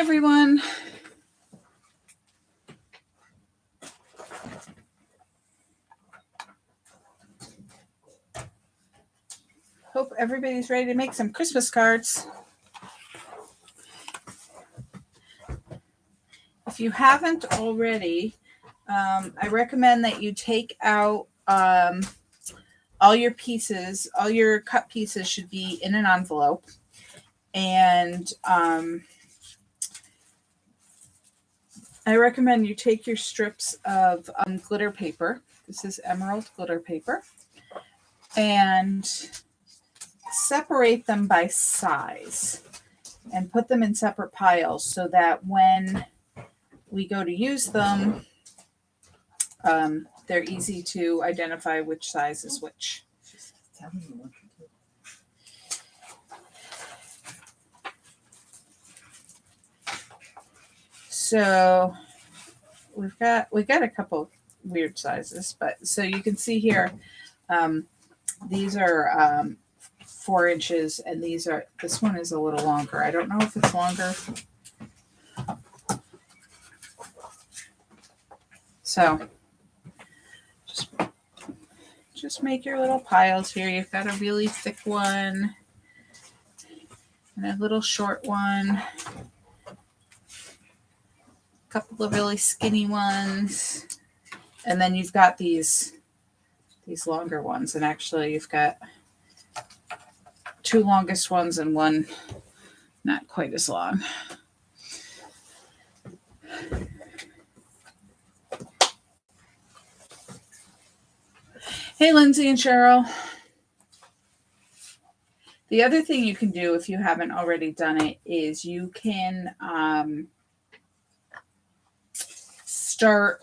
everyone. Hope everybody's ready to make some Christmas cards. If you haven't already, I recommend that you take out all your pieces. All your cut pieces should be in an envelope. And I recommend you take your strips of glitter paper. This is emerald glitter paper. And separate them by size and put them in separate piles so that when we go to use them, they're easy to identify which size is which. So we've got a couple weird sizes, but so you can see here, these are 4 inches, and this one is a little longer. I don't know if it's longer. So just make your little piles here. You've got a really thick one and a little short one. A couple of really skinny ones. And then you've got these longer ones. And actually you've got 2 longest ones and one not quite as long. Hey, Lindsay and Cheryl. The other thing you can do if you haven't already done it is you can start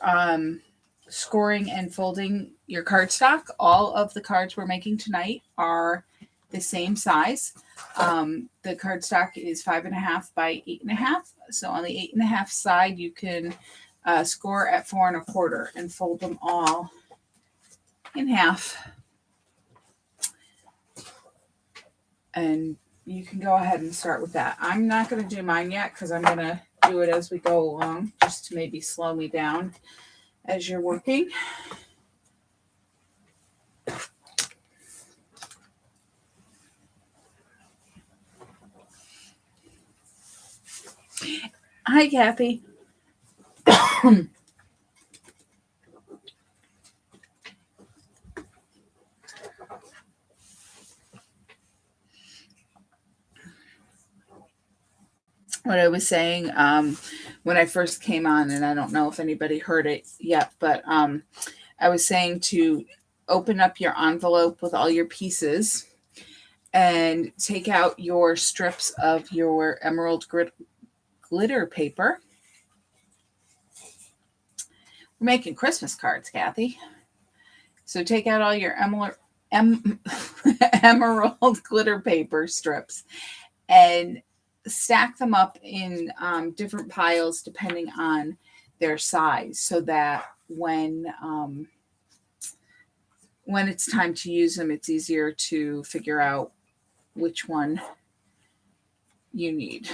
scoring and folding your cardstock. All of the cards we're making tonight are the same size. The cardstock is 5.5 by 8.5. So on the 8.5 side, you can score at 4 1/4 and fold them all in half. And you can go ahead and start with that. I'm not going to do mine yet because I'm going to do it as we go along, just to maybe slow me down as you're working. Hi, Kathy. What I was saying when I first came on, and I don't know if anybody heard it yet, but I was saying to open up your envelope with all your pieces and take out your strips of your emerald glitter paper. We're making Christmas cards, Kathy. So take out all your emerald glitter paper strips and stack them up in different piles depending on their size, so that when it's time to use them, it's easier to figure out which one you need.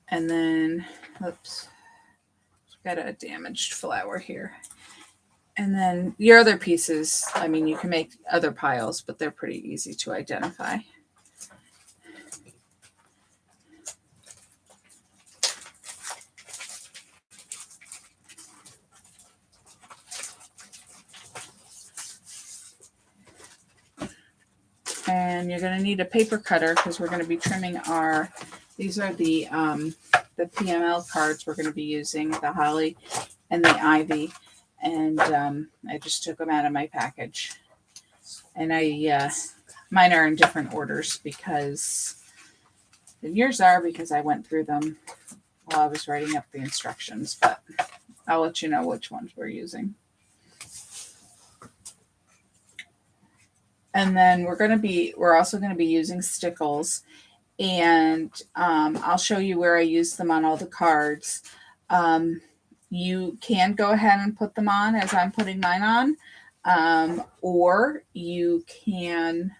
And then, oops, got a damaged flower here. And then your other pieces, I mean, you can make other piles, but they're pretty easy to identify. And you're going to need a paper cutter because we're going to be trimming these are the PML cards we're going to be using, the holly and the ivy. And I just took them out of my package. And mine are in different orders than yours are, because I went through them while I was writing up the instructions. But I'll let you know which ones we're using. And then we're also going to be using stickles. And I'll show you where I use them on all the cards. You can go ahead and put them on as I'm putting mine on. or you can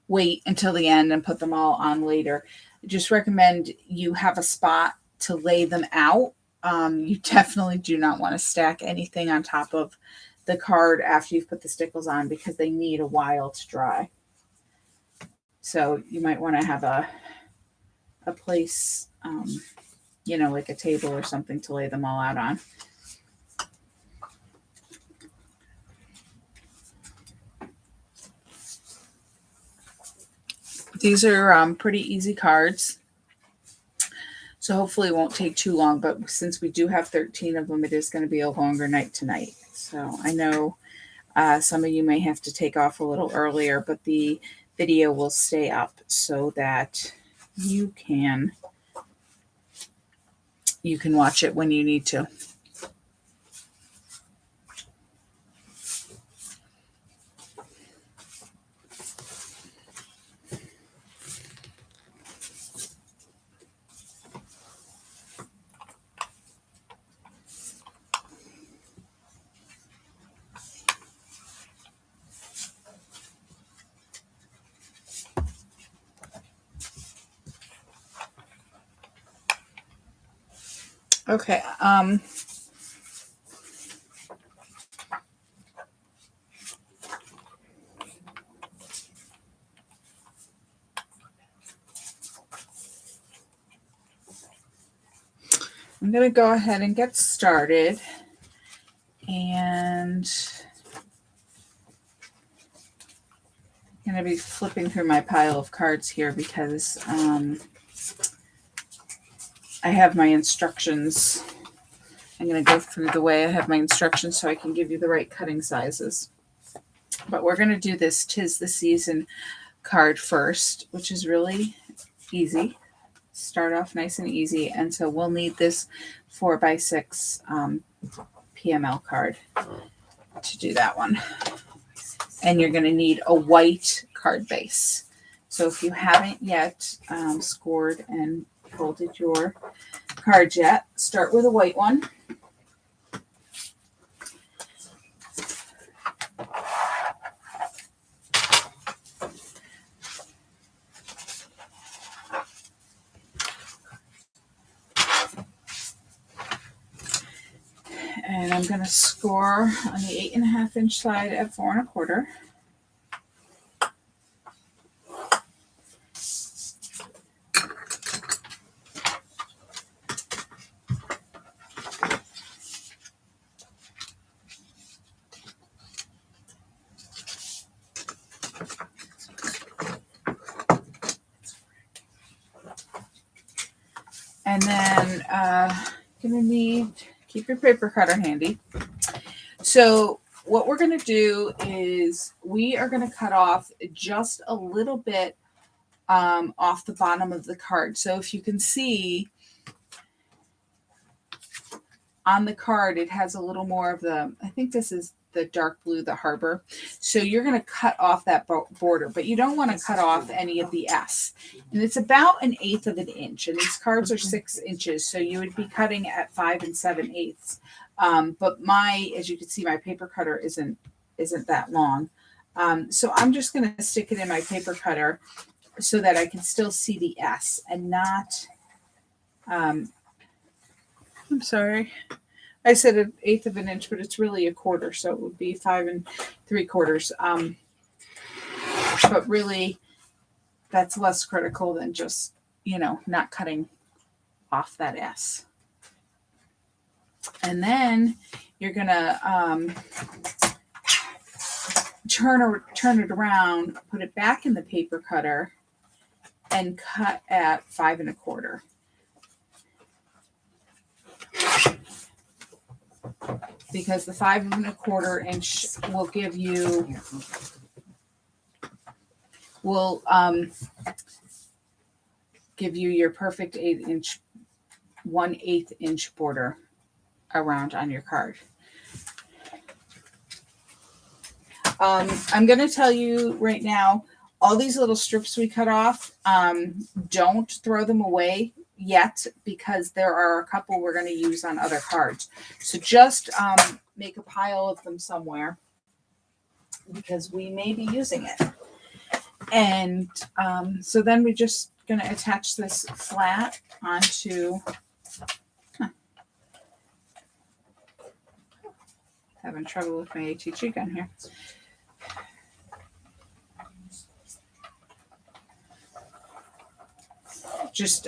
wait until the end and put them all on later. I just recommend you have a spot to lay them out. You definitely do not want to stack anything on top of the card after you've put the stickles on, because they need a while to dry. So you might want to have a place, like a table or something to lay them all out on. These are pretty easy cards, so hopefully it won't take too long. But since we do have 13 of them, it is going to be a longer night tonight. So I know some of you may have to take off a little earlier, but the video will stay up so that you can watch it when you need to. Okay. I'm going to go ahead and get started. And I'm going to be flipping through my pile of cards here because I have my instructions. I'm going to go through the way I have my instructions so I can give you the right cutting sizes. But we're going to do this 'Tis the Season card first, which is really easy. Start off nice and easy. And so we'll need this 4x6 PML card to do that one. And you're going to need a white card base. So if you haven't yet scored and folded your cards yet, start with a white one. And I'm going to score on the 8.5 inch side at 4 1/4. And then going to need, keep your paper cutter handy. So what we're going to do is we are going to cut off just a little bit off the bottom of the card. So if you can see on the card, it has a little more of the, I think this is the dark blue, the harbor. So you're going to cut off that border, but you don't want to cut off any of the S. And it's about 1/8 of an inch. And these cards are 6 inches. So you would be cutting at 5 7/8. But as you can see, my paper cutter isn't that long. So I'm just going to stick it in my paper cutter so that I can still see the S and not, I'm sorry. I said 1/8 of an inch, but it's really 1/4. So it would be 5 3/4. But really that's less critical than just, not cutting off that S. And then you're going to turn it around, put it back in the paper cutter, and cut at 5 1/4. Because the 5 1/4 inch will give you, give you your perfect 8-inch, 1/8 inch border around on your card. I'm going to tell you right now, all these little strips we cut off, don't throw them away. yet because there are a couple we're going to use on other cards. So just make a pile of them somewhere because we may be using it. And so then we're just going to attach this flat onto, having trouble with my ATG gun here. Just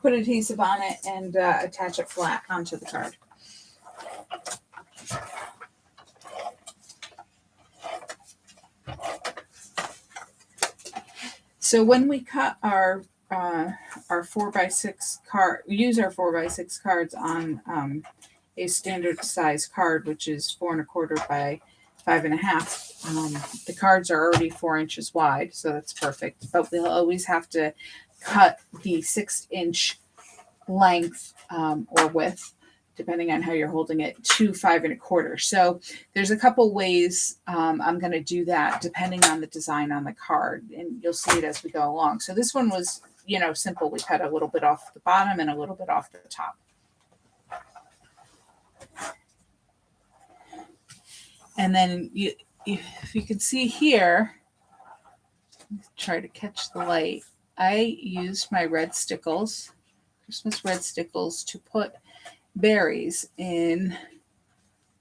put adhesive on it and attach it flat onto the card. So when we cut our 4x6 card, we use our 4x6 cards on a standard size card, which is 4 1/4 by 5 1/2. The cards are already 4 inches wide, so that's perfect. But we'll always have to cut the 6-inch length or width, depending on how you're holding it, to 5 1/4. So there's a couple ways I'm going to do that depending on the design on the card, and you'll see it as we go along. So this one was, simple. We cut a little bit off the bottom and a little bit off the top. And then if you can see here, try to catch the light, I used my red stickles, Christmas red stickles, to put berries in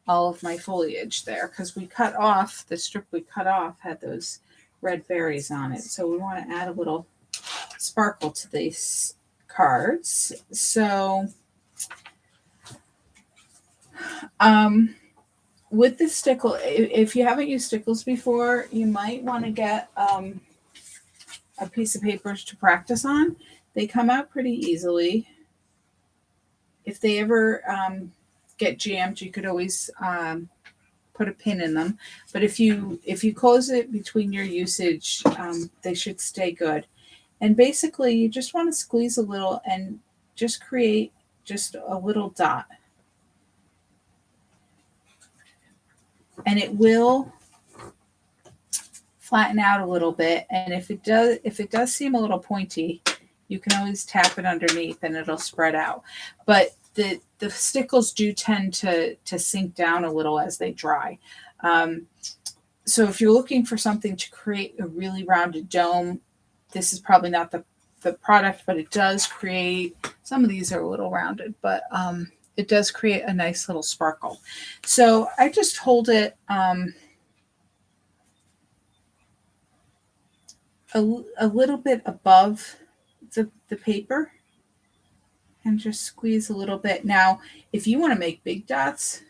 all of my foliage there because we cut off, the strip we cut off had those red berries on it. So we want to add a little sparkle to these cards. So with the stickle, if you haven't used stickles before, you might want to get a piece of paper to practice on. They come out pretty easily. If they ever get jammed, you could always put a pin in them. But if you close it between your usage, they should stay good. And basically, you just want to squeeze a little and just create just a little dot. And it will flatten out a little bit. And if it does seem a little pointy, you can always tap it underneath and it'll spread out. But the stickles do tend to sink down a little as they dry. So if you're looking for something to create a really rounded dome, this is probably not the product, but it does create, some of these are a little rounded, but it does create a nice little sparkle. So I just hold it a little bit above the paper and just squeeze a little bit. Now, if you want to make big dots,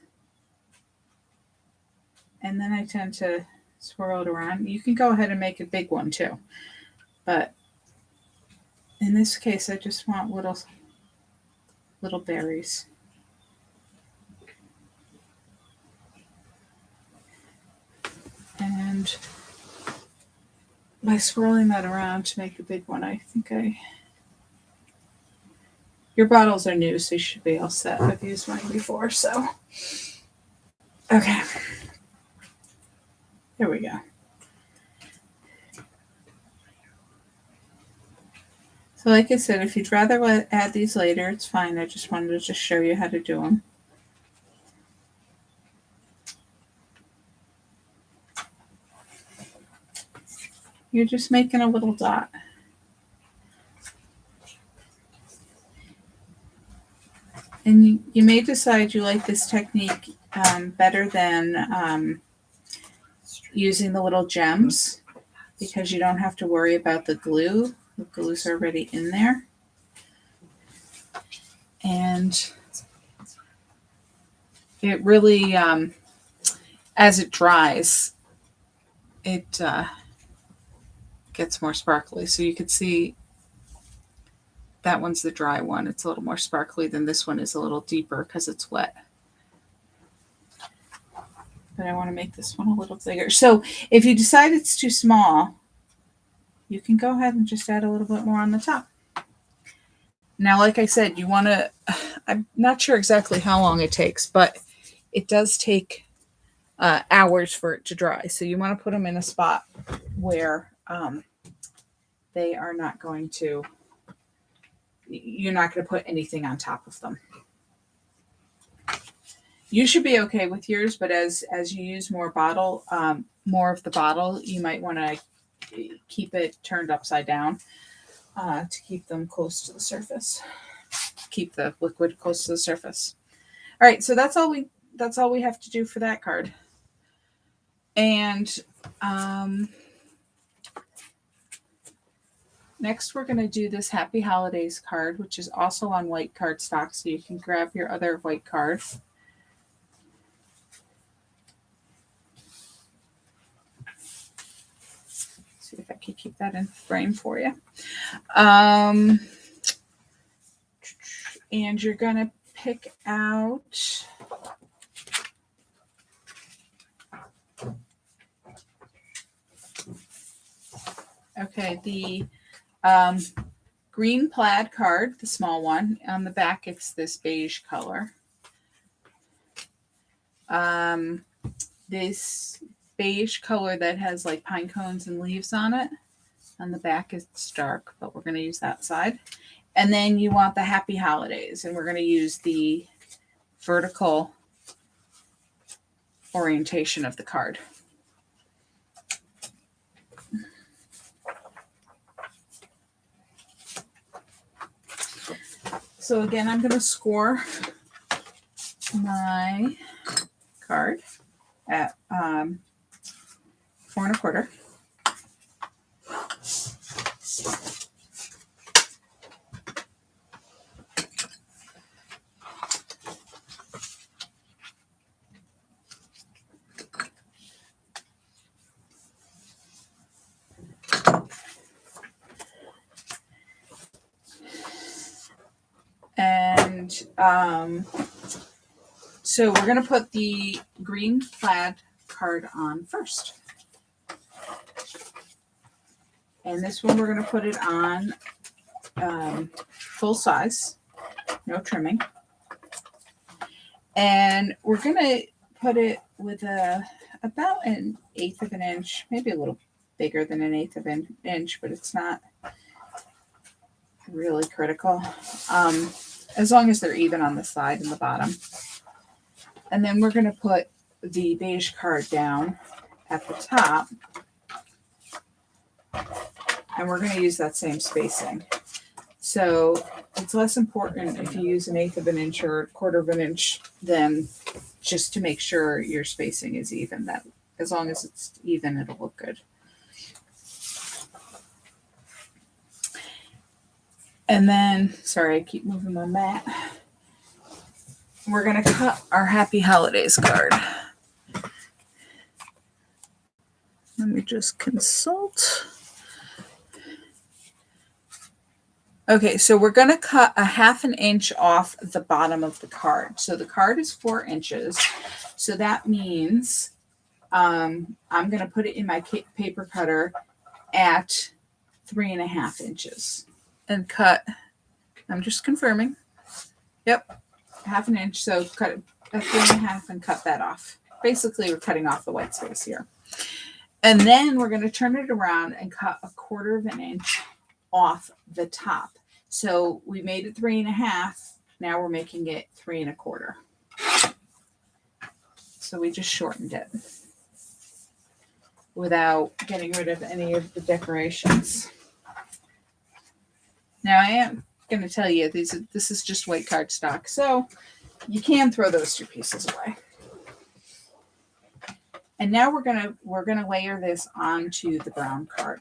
and then I tend to swirl it around, you can go ahead and make a big one too. But in this case, I just want little berries. And by swirling that around to make a big one, I think your bottles are new, so you should be all set. I've used mine before, so. Okay. There we go. So like I said, if you'd rather add these later, it's fine. I just wanted to just show you how to do them. You're just making a little dot. And you may decide you like this technique better than using the little gems because you don't have to worry about the glue. The glue's already in there. And it really, as it dries, it gets more sparkly. So you can see that one's the dry one. It's a little more sparkly than this one is a little deeper because it's wet. But I want to make this one a little bigger. So if you decide it's too small, you can go ahead and just add a little bit more on the top. Now, like I said, you want to, I'm not sure exactly how long it takes, but it does take hours for it to dry. So you want to put them in a spot where they are not going to you're not going to put anything on top of them. You should be okay with yours, but as you use more of the bottle, you might want to keep it turned upside down to keep them close to the surface. Keep the liquid close to the surface. All right, so that's all we have to do for that card. And next we're going to do this Happy Holidays card, which is also on white cardstock, so you can grab your other white card. See if I can keep that in frame for you. And you're going to pick out the green plaid card, the small one. On the back, it's this beige color. This beige color that has like pine cones and leaves on it. On the back, it's dark, but we're going to use that side. And then you want the Happy Holidays, and we're going to use the vertical orientation of the card. So again, I'm going to score my card at 4 1/4. And so we're going to put the green plaid card on first. And this one we're going to put it on full size, no trimming. And we're going to put it with about 1/8 of an inch, maybe a little bigger than 1/8 of an inch, but it's not really critical. As long as they're even on the side and the bottom. And then we're going to put the beige card down at the top. And we're going to use that same spacing. So it's less important if you use 1/8 of an inch or 1/4 of an inch than just to make sure your spacing is even. That as long as it's even, it'll look good. And then, sorry, I keep moving my mat. We're going to cut our Happy Holidays card. Let me just consult. Okay, so we're going to cut 1/2 inch off the bottom of the card. So the card is 4 inches. So that means I'm going to put it in my paper cutter at 3.5 inches. And cut, I'm just confirming. Yep, 1/2 inch. So cut it at 3.5 and cut that off. Basically, we're cutting off the white space here. And then we're going to turn it around and cut 1/4 of an inch off the top. So we made it 3.5. Now we're making it 3 1/4. So we just shortened it without getting rid of any of the decorations. Now I am going to tell you this is just white cardstock, so you can throw those 2 pieces away. And now we're gonna layer this onto the brown card.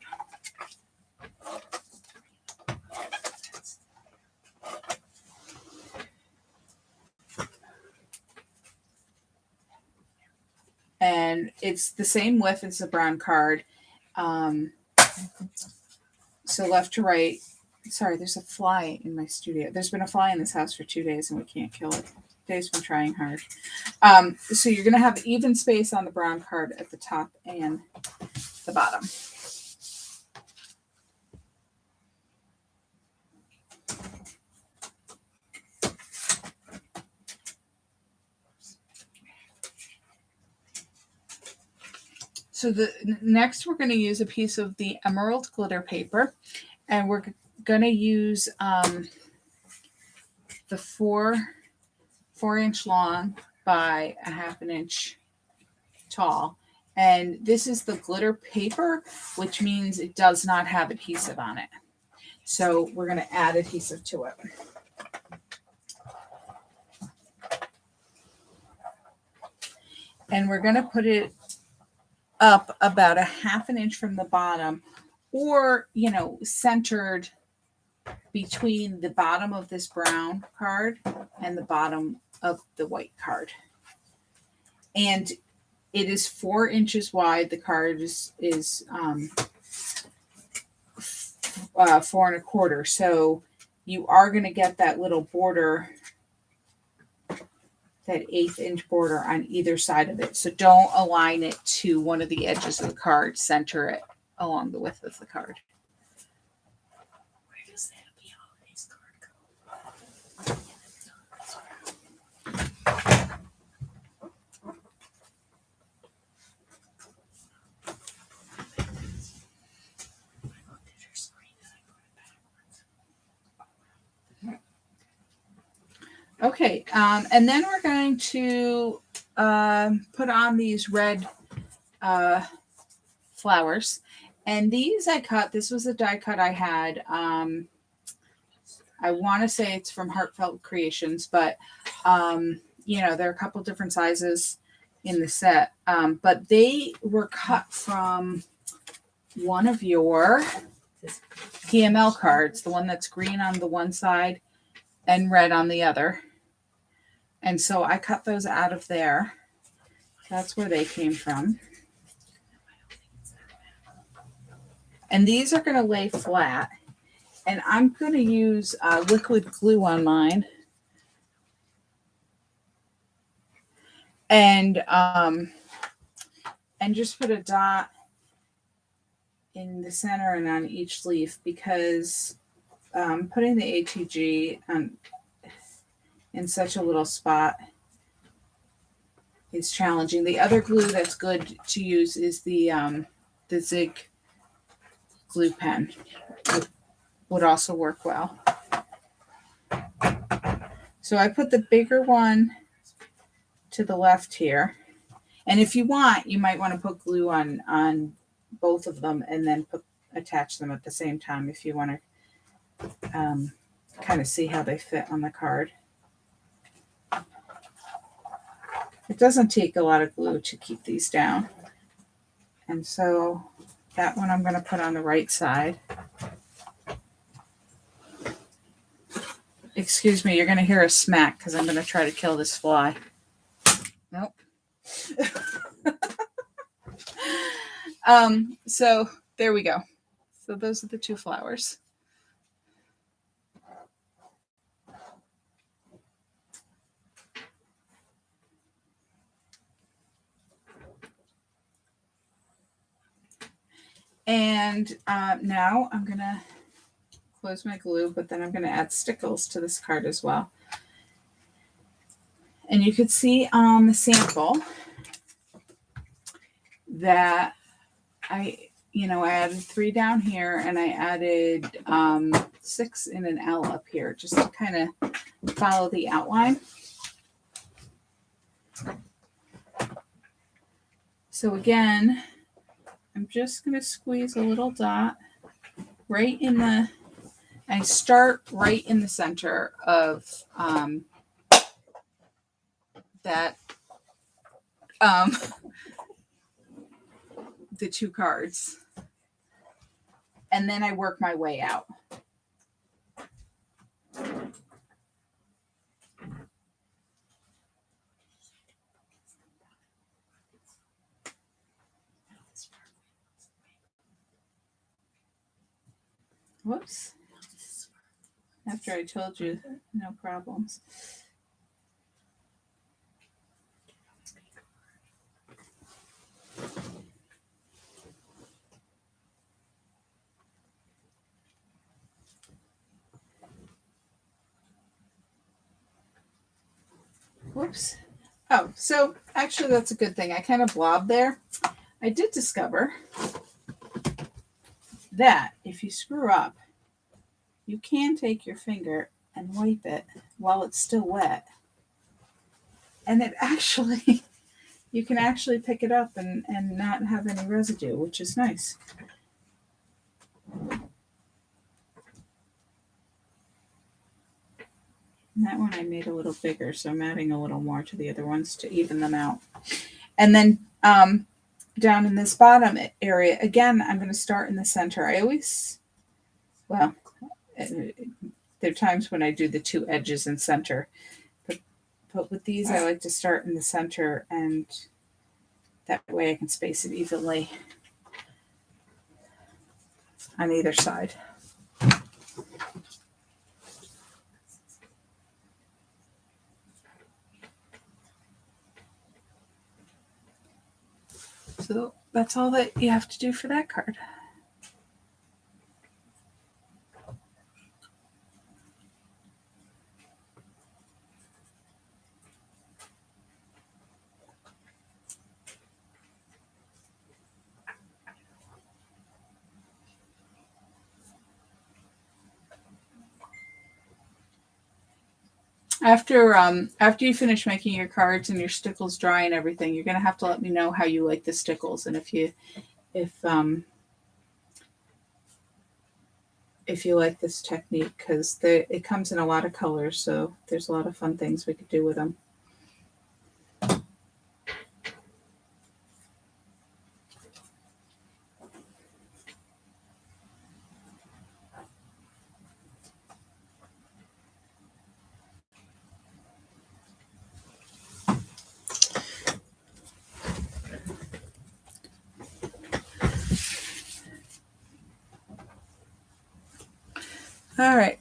And it's the same width as the brown card. So left to right. Sorry, there's a fly in my studio. There's been a fly in this house for 2 days and we can't kill it. Dave's been trying hard. So you're going to have even space on the brown card at the top and the bottom. So next we're going to use a piece of the emerald glitter paper, and we're going to use the 4-inch long by a 1/2 inch tall. And this is the glitter paper, which means it does not have adhesive on it. So we're going to add adhesive to it. And we're going to put it up about a 1/2 inch from the bottom, or, centered between the bottom of this brown card and the bottom of the white card. And it is 4 inches wide. The card is 4 1/4. So you are going to get that little border, that 1/8 inch border on either side of it. So don't align it to one of the edges of the card. Center it along the width of the card. Where does that Happy Holidays card go? Okay, and then we're going to put on these red flowers. And these I cut. This was a die cut I had. I want to say it's from Heartfelt Creations, but there are a couple different sizes in the set. But they were cut from one of your PML cards, the one that's green on the one side and red on the other. And so I cut those out of there. That's where they came from. And these are going to lay flat. And I'm going to use liquid glue on mine. And just put a dot in the center and on each leaf, because putting the ATG in such a little spot is challenging. The other glue that's good to use is the Zig glue pen. Would also work well. So I put the bigger one to the left here. And if you want, you might want to put glue on both of them and then attach them at the same time if you want to kind of see how they fit on the card. It doesn't take a lot of glue to keep these down. And so that one I'm going to put on the right side. Excuse me, you're going to hear a smack because I'm going to try to kill this fly. Nope. So there we go. So those are the two flowers. And now I'm going to close my glue, but then I'm going to add stickles to this card as well. And you could see on the sample that I added 3 down here, and I added 6 in an L up here, just to kind of follow the outline. So again, I'm just going to squeeze a little dot right in the, I start right in the center of that, the two cards. And then I work my way out. Whoops. After I told you, no problems. Whoops. Oh, so actually that's a good thing. I kind of blobbed there. I did discover that if you screw up, you can take your finger and wipe it while it's still wet. And it actually, you can actually pick it up and not have any residue, which is nice. And that one I made a little bigger, so I'm adding a little more to the other ones to even them out. And then down in this bottom area, again, I'm going to start in the center. I always, well, there are times when I do the two edges in center. But with these, I like to start in the center, and that way I can space it evenly on either side. So that's all that you have to do for that card. After you finish making your cards and your stickles dry and everything, you're gonna have to let me know how you like the stickles, and if you like this technique, because it comes in a lot of colors, so there's a lot of fun things we could do with them. All right.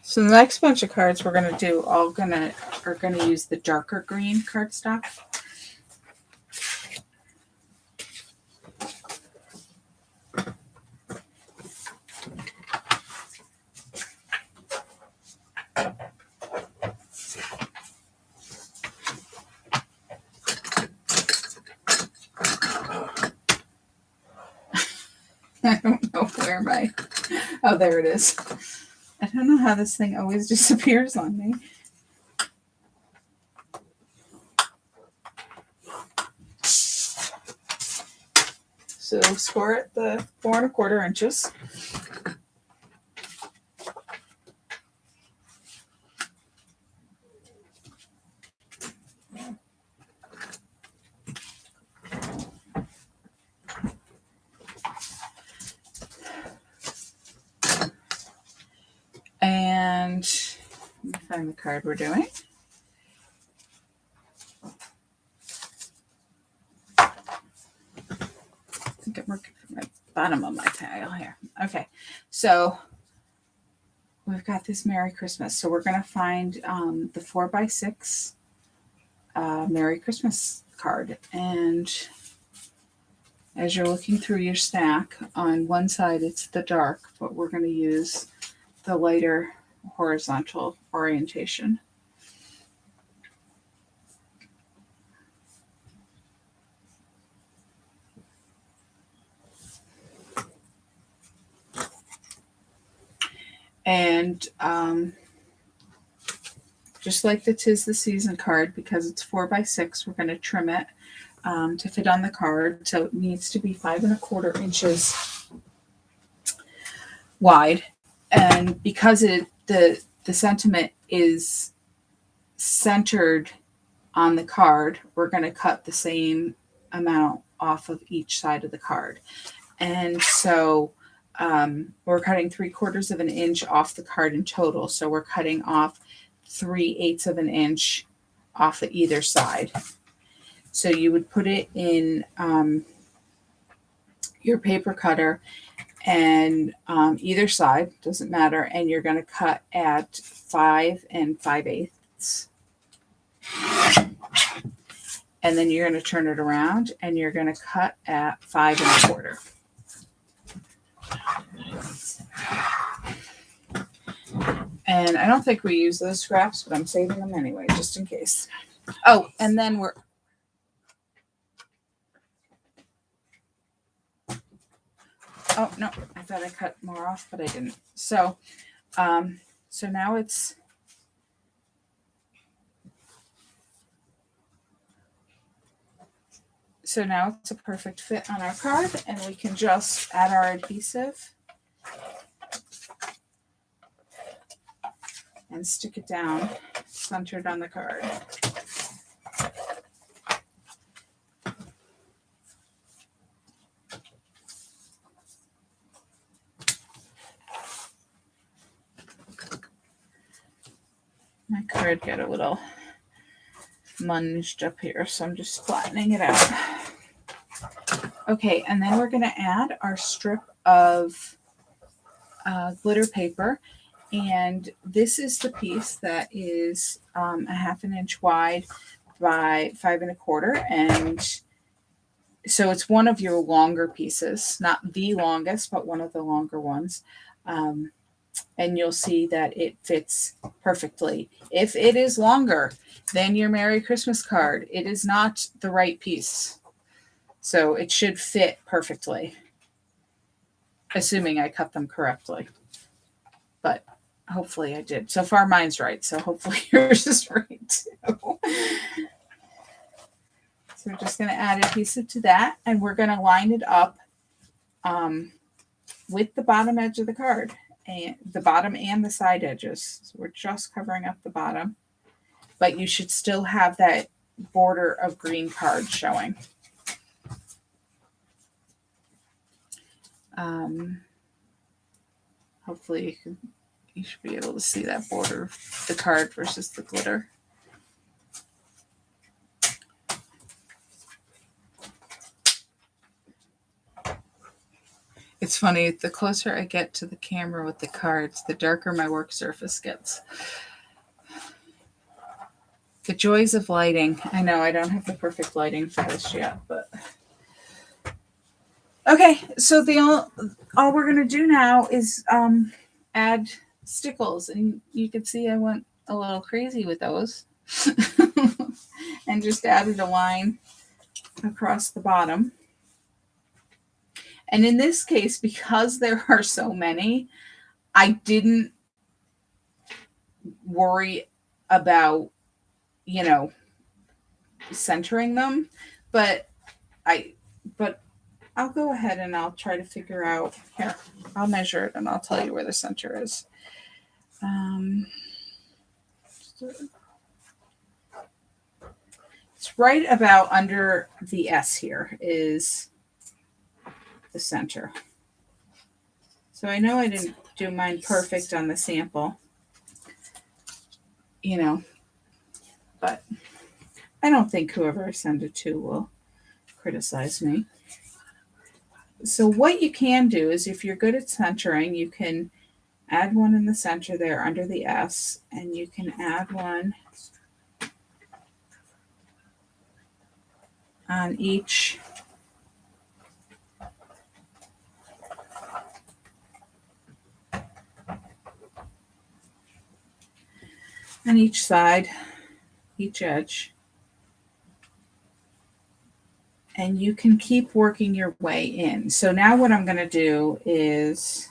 So the next bunch of cards we're gonna do are gonna use the darker green cardstock. I don't know where oh, there it is. I don't know how this thing always disappears on me. So score it the 4 1/4 inches. And let me find the card we're doing. I think I'm working from the bottom of my pile here. Okay, so we've got this Merry Christmas. So we're going to find the 4x6 Merry Christmas card. And as you're looking through your stack, on one side it's the dark, but we're going to use the lighter horizontal orientation. And just like the 'Tis the Season card, because it's 4x6, we're going to trim it to fit on the card. So it needs to be 5 1/4 inches wide. And because the sentiment is centered on the card, we're going to cut the same amount off of each side of the card. And so we're cutting 3/4 of an inch off the card in total. So we're cutting off 3/8 of an inch off of either side. So you would put it in your paper cutter, and either side, doesn't matter, and you're going to cut at 5 5/8. And then you're going to turn it around and you're going to cut at 5 1/4. And I don't think we use those scraps, but I'm saving them anyway, just in case. Oh, and then Oh, no, I thought I cut more off, but I didn't. So now it's, a perfect fit on our card, and we can just add our adhesive and stick it down centered on the card. My card got a little munged up here, so I'm just flattening it out. Okay, and then we're going to add our strip of glitter paper. And this is the piece that is a 1/2 inch wide by 5 1/4. And so it's one of your longer pieces, not the longest, but one of the longer ones. And you'll see that it fits perfectly. If it is longer than your Merry Christmas card, it is not the right piece. So it should fit perfectly, assuming I cut them correctly. But hopefully I did. So far mine's right, so hopefully yours is right too. So we're just going to add adhesive to that, and we're going to line it up with the bottom edge of the card, and the bottom and the side edges. So we're just covering up the bottom, but you should still have that border of green card showing. Hopefully you should be able to see that border of the card versus the glitter. It's funny, the closer I get to the camera with the cards, the darker my work surface gets. The joys of lighting. I know I don't have the perfect lighting for this yet, but okay. So all we're gonna do now is add stickles, and you can see I went a little crazy with those, and just added a line across the bottom. And in this case, because there are so many, I didn't worry about, centering them, but I'll go ahead and I'll try to figure out here. I'll measure it and I'll tell you where the center is. It's right about under the S here is the center. So I know I didn't do mine perfect on the sample, but I don't think whoever I send it to will criticize me. So what you can do is, if you're good at centering, you can add one in the center there under the S, and you can add one on each side, each edge. And you can keep working your way in. So now what I'm going to do is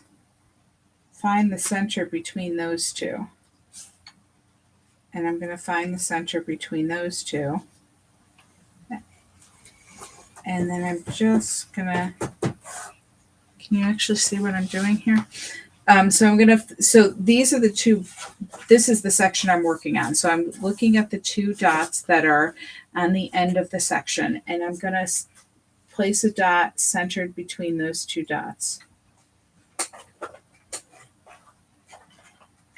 find the center between those two. And I'm going to find the center between those two. And then I'm just going to, can you actually see what I'm doing here? So these are the two, this is the section I'm working on. So I'm looking at the two dots that are on the end of the section, and I'm going to place a dot centered between those two dots.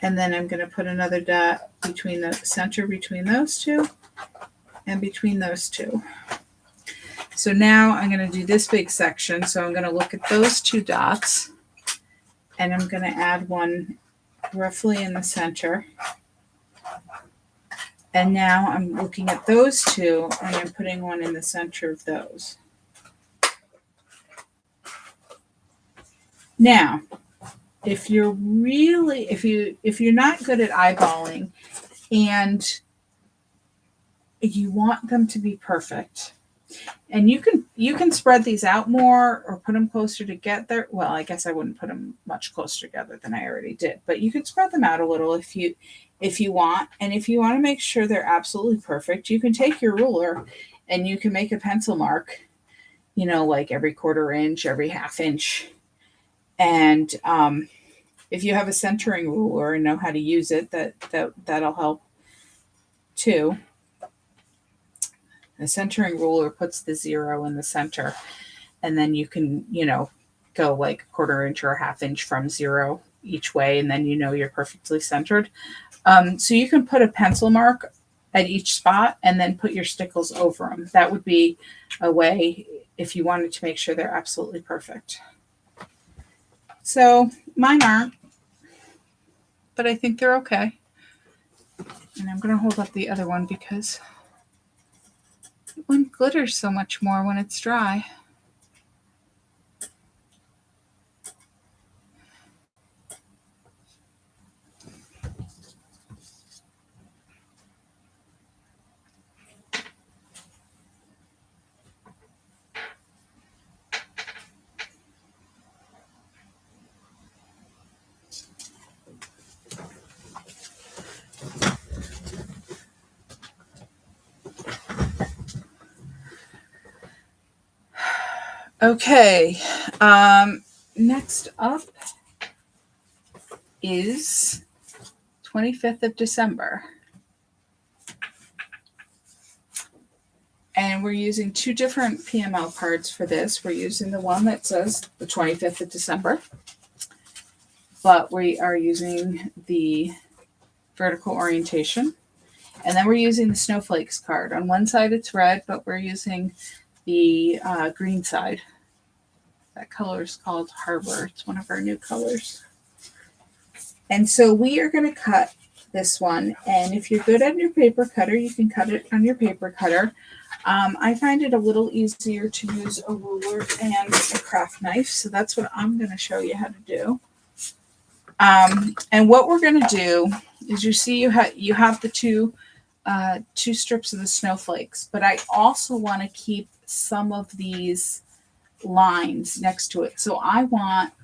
And then I'm going to put another dot between the center between those two and between those two. So now I'm going to do this big section. So I'm going to look at those two dots, and I'm going to add one roughly in the center. And now I'm looking at those two, and I'm putting one in the center of those. Now, if you're not good at eyeballing and you want them to be perfect, And you can spread these out more or put them closer together. Well, I guess I wouldn't put them much closer together than I already did, but you could spread them out a little if you want. And if you want to make sure they're absolutely perfect, you can take your ruler and you can make a pencil mark, like every 1/4 inch, every 1/2 inch. And if you have a centering ruler and know how to use it, that'll help too. A centering ruler puts the 0 in the center, and then you can, go like 1/4 inch or a 1/2 inch from 0 each way, and then you're perfectly centered. So you can put a pencil mark at each spot and then put your stickles over them. That would be a way if you wanted to make sure they're absolutely perfect. So mine aren't, but I think they're okay. And I'm going to hold up the other one because one glitters so much more when it's dry. Okay, next up is 25th of December. And we're using 2 different PML cards for this. We're using the one that says the 25th of December, but we are using the vertical orientation. And then we're using the snowflakes card. On one side it's red, but we're using the green side. That color is called Harbor. It's one of our new colors. And so we are going to cut this one. And if you're good on your paper cutter, you can cut it on your paper cutter. I find it a little easier to use a ruler and a craft knife. So that's what I'm going to show you how to do. And what we're going to do is you see you have the two strips of the snowflakes, but I also want to keep some of these lines next to it. So I want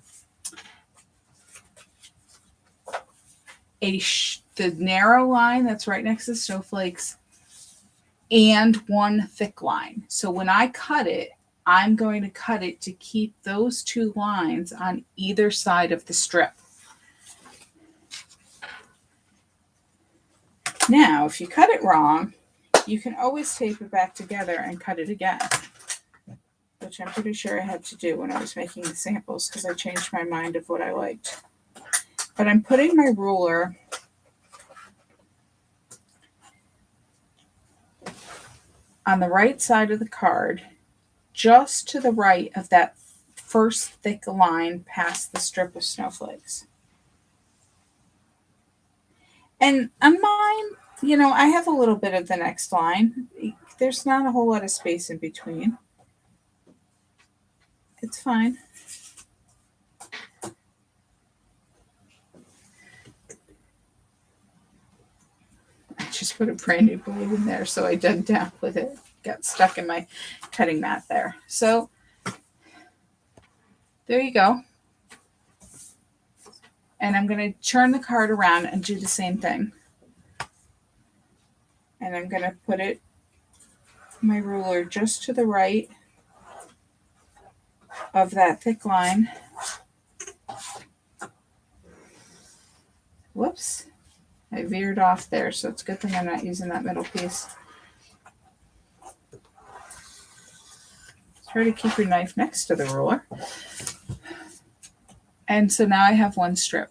the narrow line that's right next to the snowflakes and one thick line. So when I cut it, I'm going to cut it to keep those 2 lines on either side of the strip. Now, if you cut it wrong, you can always tape it back together and cut it again, which I'm pretty sure I had to do when I was making the samples because I changed my mind of what I liked. But I'm putting my ruler on the right side of the card, just to the right of that first thick line past the strip of snowflakes. And on mine, I have a little bit of the next line. There's not a whole lot of space in between. It's fine. I just put a brand new blade in there, so I dug down with it. Got stuck in my cutting mat there. So there you go. And I'm going to turn the card around and do the same thing. And I'm going to put my ruler just to the right of that thick line. Whoops. I veered off there, so it's a good thing I'm not using that middle piece. Try to keep your knife next to the ruler. And so now I have one strip.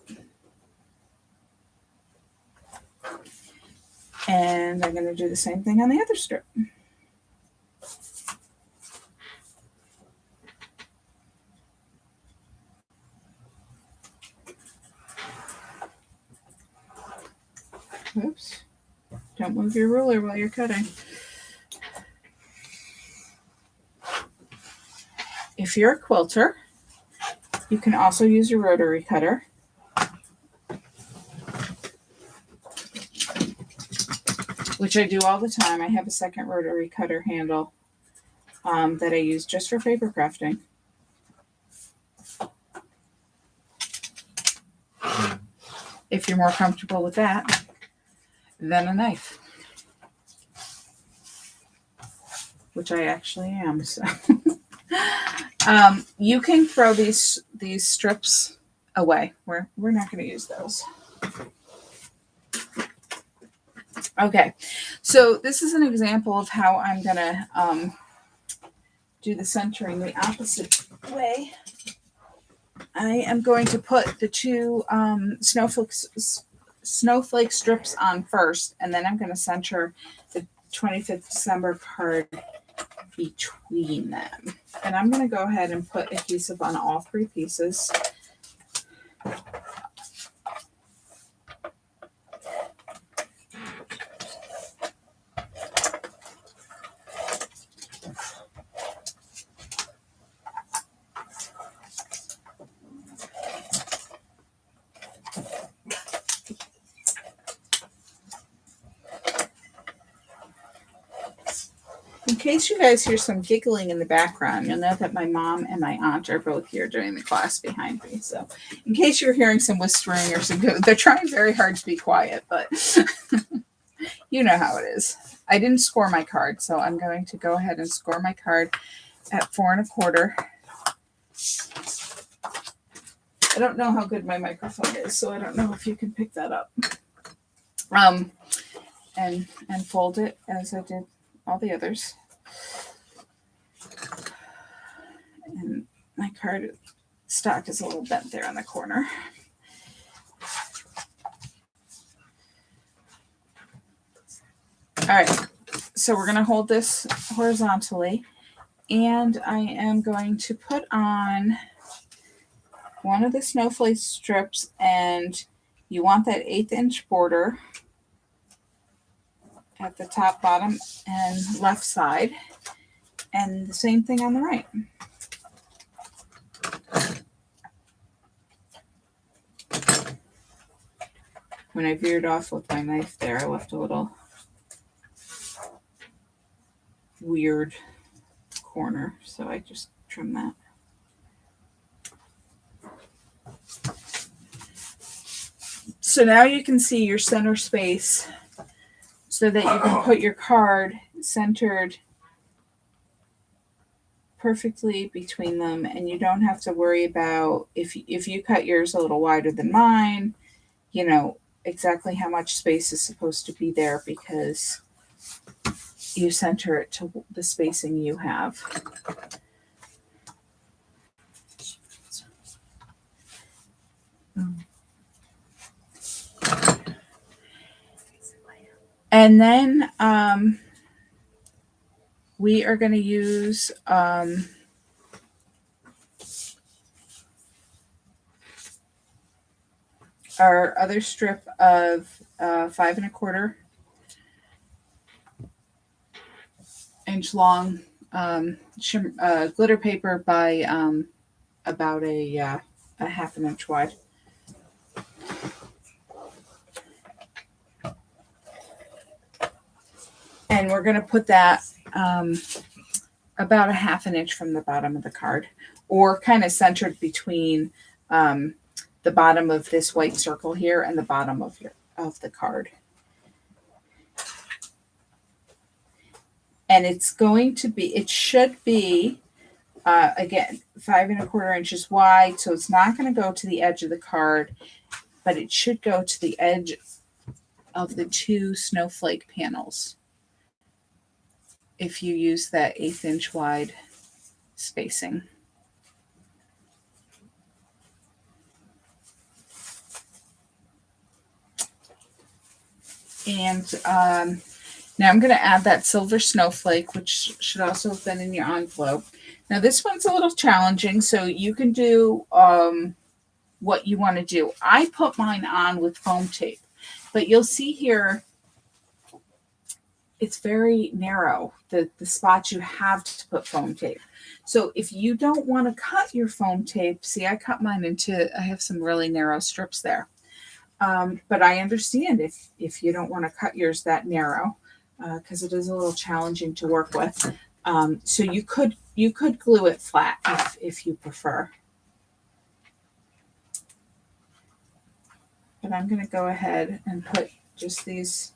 And I'm going to do the same thing on the other strip. Oops. Don't move your ruler while you're cutting. If you're a quilter, you can also use your rotary cutter. Which I do all the time. I have a second rotary cutter handle that I use just for paper crafting. If you're more comfortable with that than a knife, which I actually am. So you can throw these strips away. We're not going to use those. Okay, so this is an example of how I'm going to do the centering the opposite way. I am going to put the two snowflake strips on first, and then I'm going to center the 25th December card between them. And I'm going to go ahead and put adhesive on all three pieces. In case you guys hear some giggling in the background, you'll know that my mom and my aunt are both here during the class behind me. So in case you're hearing some whispering or some they're trying very hard to be quiet, but you know how it is. I didn't score my card, so I'm going to go ahead and score my card at 4 1/4. I don't know how good my microphone is, so I don't know if you can pick that up. And fold it as I did all the others. And my card stock is a little bent there on the corner. All right, so we're going to hold this horizontally, and I am going to put on one of the snowflake strips, and you want that 1/8 inch border at the top, bottom, and left side, and the same thing on the right. When I veered off with my knife there, I left a little weird corner, so I just trim that. So now you can see your center space so that you can put your card centered perfectly between them, and you don't have to worry about if you cut yours a little wider than mine, you know exactly how much space is supposed to be there because you center it to the spacing you have. And then we are going to use our other strip of 5 1/4 inch long glitter paper by about a 1/2 inch wide. And we're going to put that about a 1/2 inch from the bottom of the card, or kind of centered between the bottom of this white circle here and the bottom of the card. And it's going to be, it should be, again, 5 1/4 inches wide. So it's not going to go to the edge of the card, but it should go to the edge of the two snowflake panels if you use that 1/8 inch wide spacing. And now I'm going to add that silver snowflake, which should also have been in your envelope. Now this one's a little challenging, so you can do what you want to do. I put mine on with foam tape, but you'll see here it's very narrow, the spots you have to put foam tape. So if you don't want to cut your foam tape, see, I cut mine I have some really narrow strips there. But I understand if you don't want to cut yours that narrow, because it is a little challenging to work with. So you could glue it flat if you prefer. But I'm going to go ahead and put just these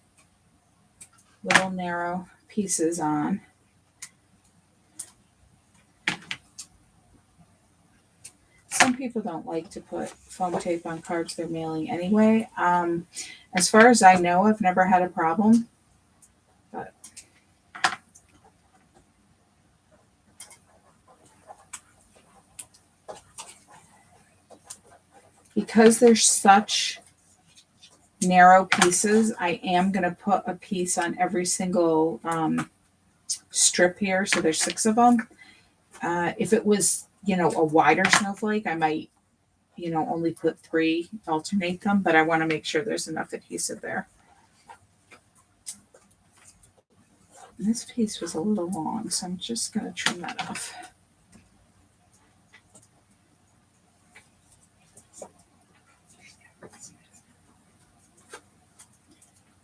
little narrow pieces on. Some people don't like to put foam tape on cards they're mailing anyway. As far as I know, I've never had a problem. But because there's such narrow pieces, I am going to put a piece on every single strip here. So there's 6 of them. If it was, a wider snowflake, I might, only put 3, alternate them, but I want to make sure there's enough adhesive there. And this piece was a little long, so I'm just going to trim that off.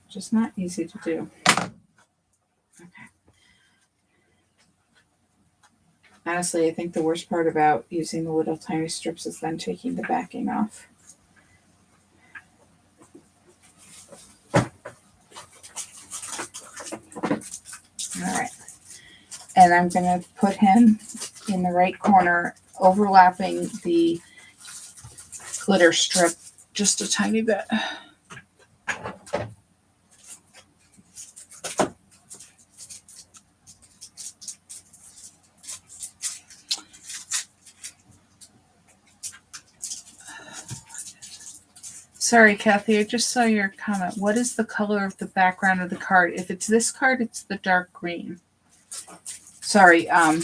Just not easy to do. Okay. Honestly, I think the worst part about using the little tiny strips is then taking the backing off. All right. And I'm going to put him in the right corner, overlapping the glitter strip just a tiny bit. Sorry, Kathy, I just saw your comment. What is the color of the background of the card? If it's this card, it's the dark green. Sorry. Yeah,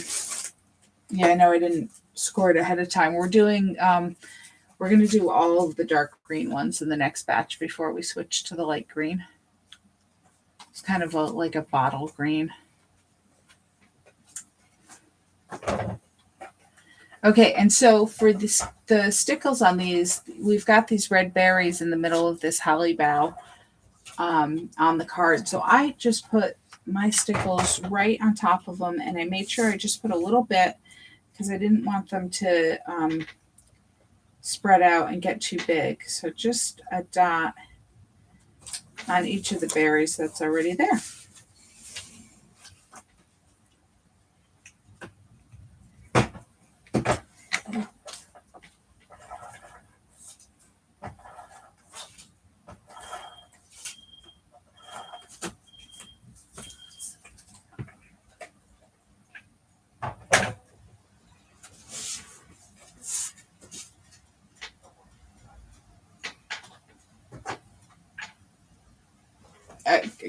I know I didn't score it ahead of time. We're doing, we're going to do all of the dark green ones in the next batch before we switch to the light green. It's kind of like a bottle green. Okay, and so for this, the stickles on these, we've got these red berries in the middle of this holly bough on the card. So I just put my stickles right on top of them, and I made sure I just put a little bit because I didn't want them to spread out and get too big. So just a dot on each of the berries that's already there.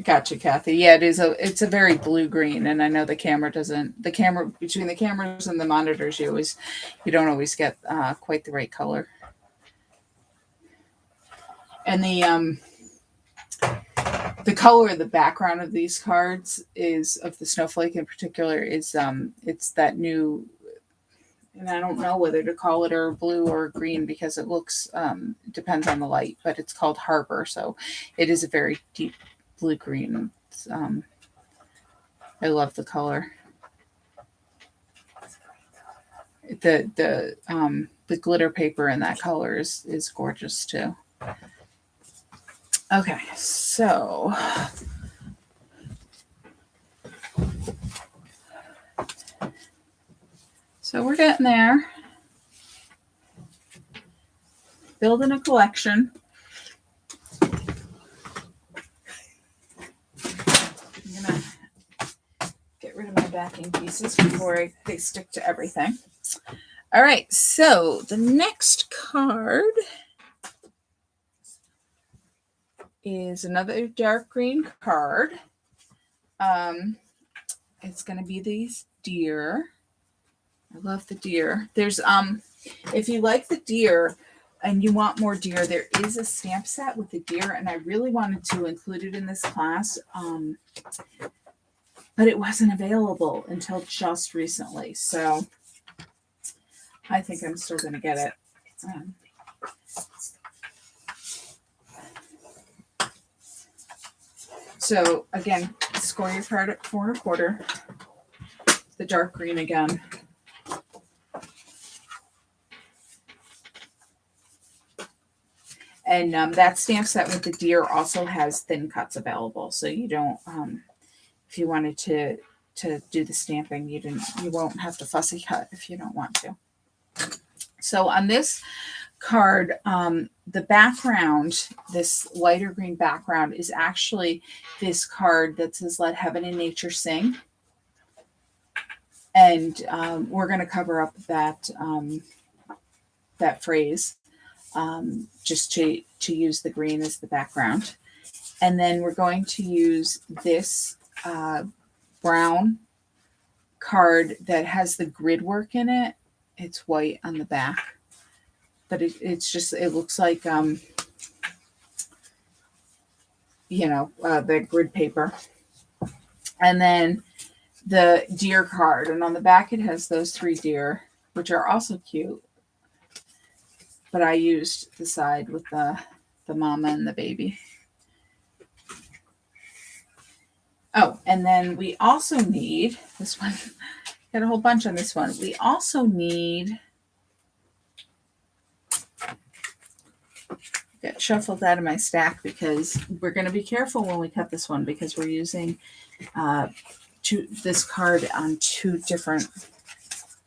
Gotcha, Kathy. Yeah, it's a very blue green, and I know the camera between the cameras and the monitors, you don't always get quite the right color. And the color of the background of these cards is of the snowflake in particular is it's that new, and I don't know whether to call it or blue or green because it looks depends on the light, but it's called Harbor, so it is a very deep blue green. I love the color. The glitter paper in that color is gorgeous too. Okay, so we're getting there. Building a collection. I'm gonna get rid of my backing pieces before they stick to everything. All right, so the next card is another dark green card. It's going to be these deer. I love the deer. There's if you like the deer and you want more deer, there is a stamp set with the deer, and I really wanted to include it in this class, but it wasn't available until just recently. So I think I'm still going to get it. So again, score your card at 4 1/4. the dark green again. And that stamp set with the deer also has thin cuts available, so you don't. If you wanted to do the stamping, you won't have to fussy cut if you don't want to. So on this card, the background, this lighter green background, is actually this card that says "Let Heaven and Nature Sing," and we're going to cover up that that phrase. Just to use the green as the background. And then we're going to use this brown card that has the grid work in it. It's white on the back, but it's just, it looks like, the grid paper. And then the deer card. And on the back, it has those 3 deer, which are also cute. But I used the side with the mama and the baby. Oh, and then we also need this one. Got a whole bunch on this one. We also need, get shuffled out of my stack because we're going to be careful when we cut this one because we're using this card on 2 different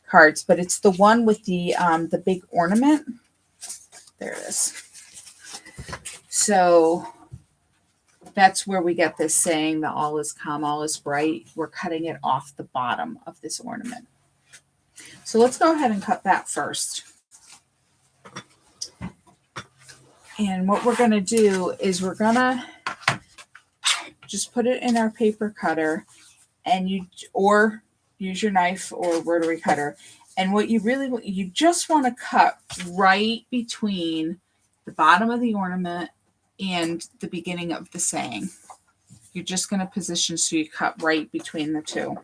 cards, but it's the one with the big ornament. There it is. So that's where we get this saying that all is calm, all is bright. We're cutting it off the bottom of this ornament. So let's go ahead and cut that first. And what we're going to do is we're going to just put it in our paper cutter and or use your knife or rotary cutter. And what you just want to cut right between the bottom of the ornament and the beginning of the saying. You're just going to position so you cut right between the 2.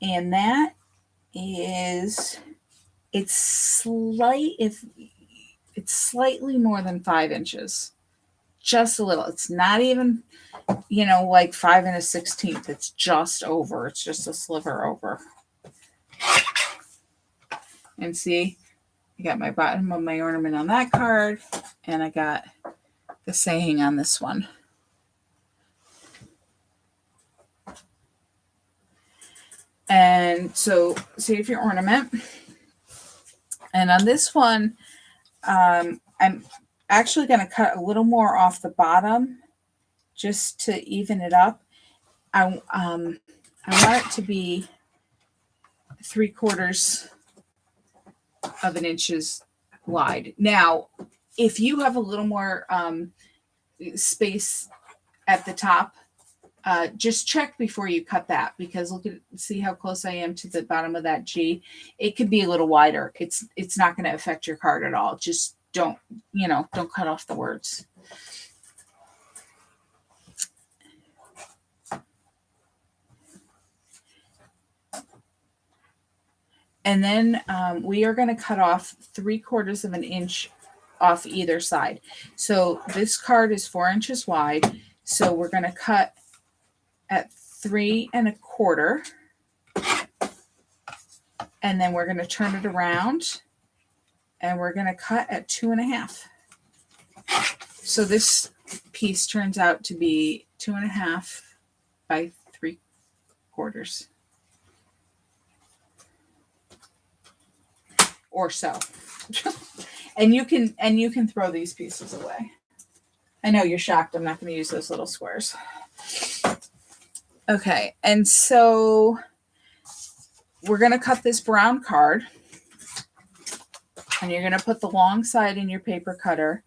And that is, it's slightly more than 5 inches. Just a little. It's not even, like 5 1/16. It's just over. It's just a sliver over. And see, I got my bottom of my ornament on that card, and I got the saying on this one. And so save your ornament. And on this one, I'm actually going to cut a little more off the bottom just to even it up. I want it to be 3/4 of an inches wide. Now, if you have a little more space at the top, just check before you cut that, because see how close I am to the bottom of that G. It could be a little wider. It's not going to affect your card at all. Just don't cut off the words. And then we are going to cut off 3/4 of an inch off either side. So this card is 4 inches wide. So we're going to cut at 3 1/4. And then we're going to turn it around and we're going to cut at 2 1/2. So this piece turns out to be 2 1/2 by 3/4. Or so. and you can throw these pieces away. I know you're shocked I'm not going to use those little squares. Okay, and so we're going to cut this brown card, and you're going to put the long side in your paper cutter,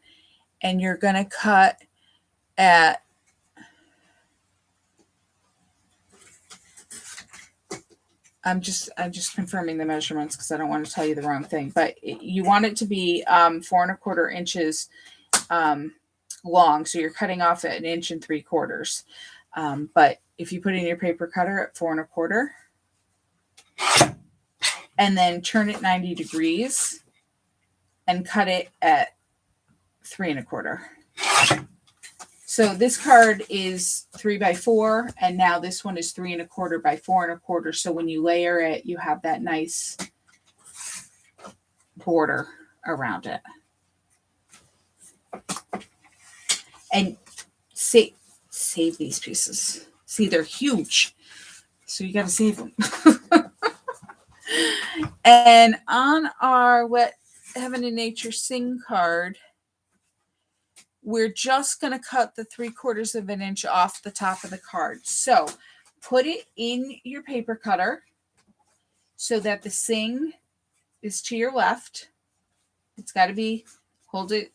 and you're going to cut at I'm just confirming the measurements because I don't want to tell you the wrong thing. But you want it to be 4 1/4 inches long. So you're cutting off at 1 3/4. But if you put in your paper cutter at 4 1/4 and then turn it 90 degrees and cut it at 3 1/4. So this card is 3x4, and now this one is 3 1/4 by 4 1/4. So when you layer it, you have that nice border around it. And save these pieces. See, they're huge, so you got to save them. And on our Wet Heaven and Nature Sing card, we're just going to cut the 3/4 of an inch off the top of the card. So put it in your paper cutter so that the sing is to your left. It's got to be, hold it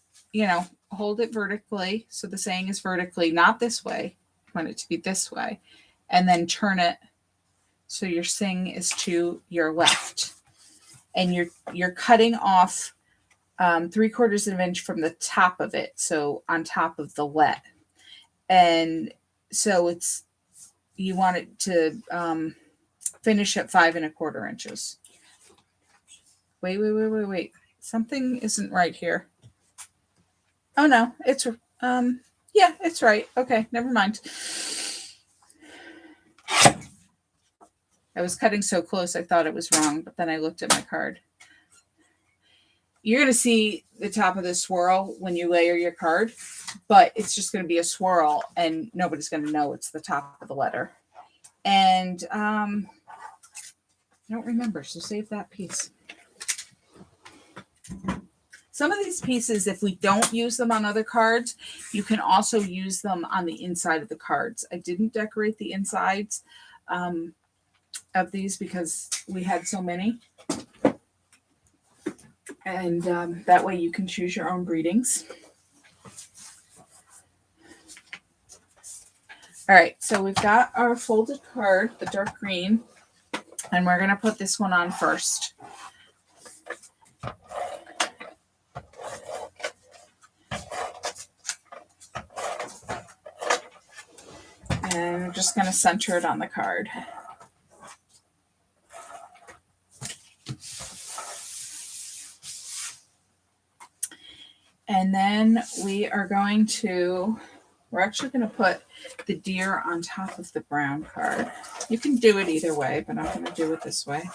vertically. So the saying is vertically, not this way. You want it to be this way. And then turn it so your sing is to your left. And you're cutting off 3/4 of an inch from the top of it. So on top of the let. And so you want it to finish at 5 1/4 inches. Wait. Something isn't right here. Oh no, it's yeah, it's right. Okay, never mind. I was cutting so close I thought it was wrong, but then I looked at my card. You're going to see the top of the swirl when you layer your card, but it's just going to be a swirl and nobody's going to know it's the top of the letter. And I don't remember, so save that piece. Some of these pieces, if we don't use them on other cards, you can also use them on the inside of the cards. I didn't decorate the insides of these because we had so many. And that way you can choose your own breedings. All right, so we've got our folded card, the dark green, and we're going to put this one on first. And I'm just going to center it on the card. And then we're actually going to put the deer on top of the brown card. You can do it either way, but I'm going to do it this way.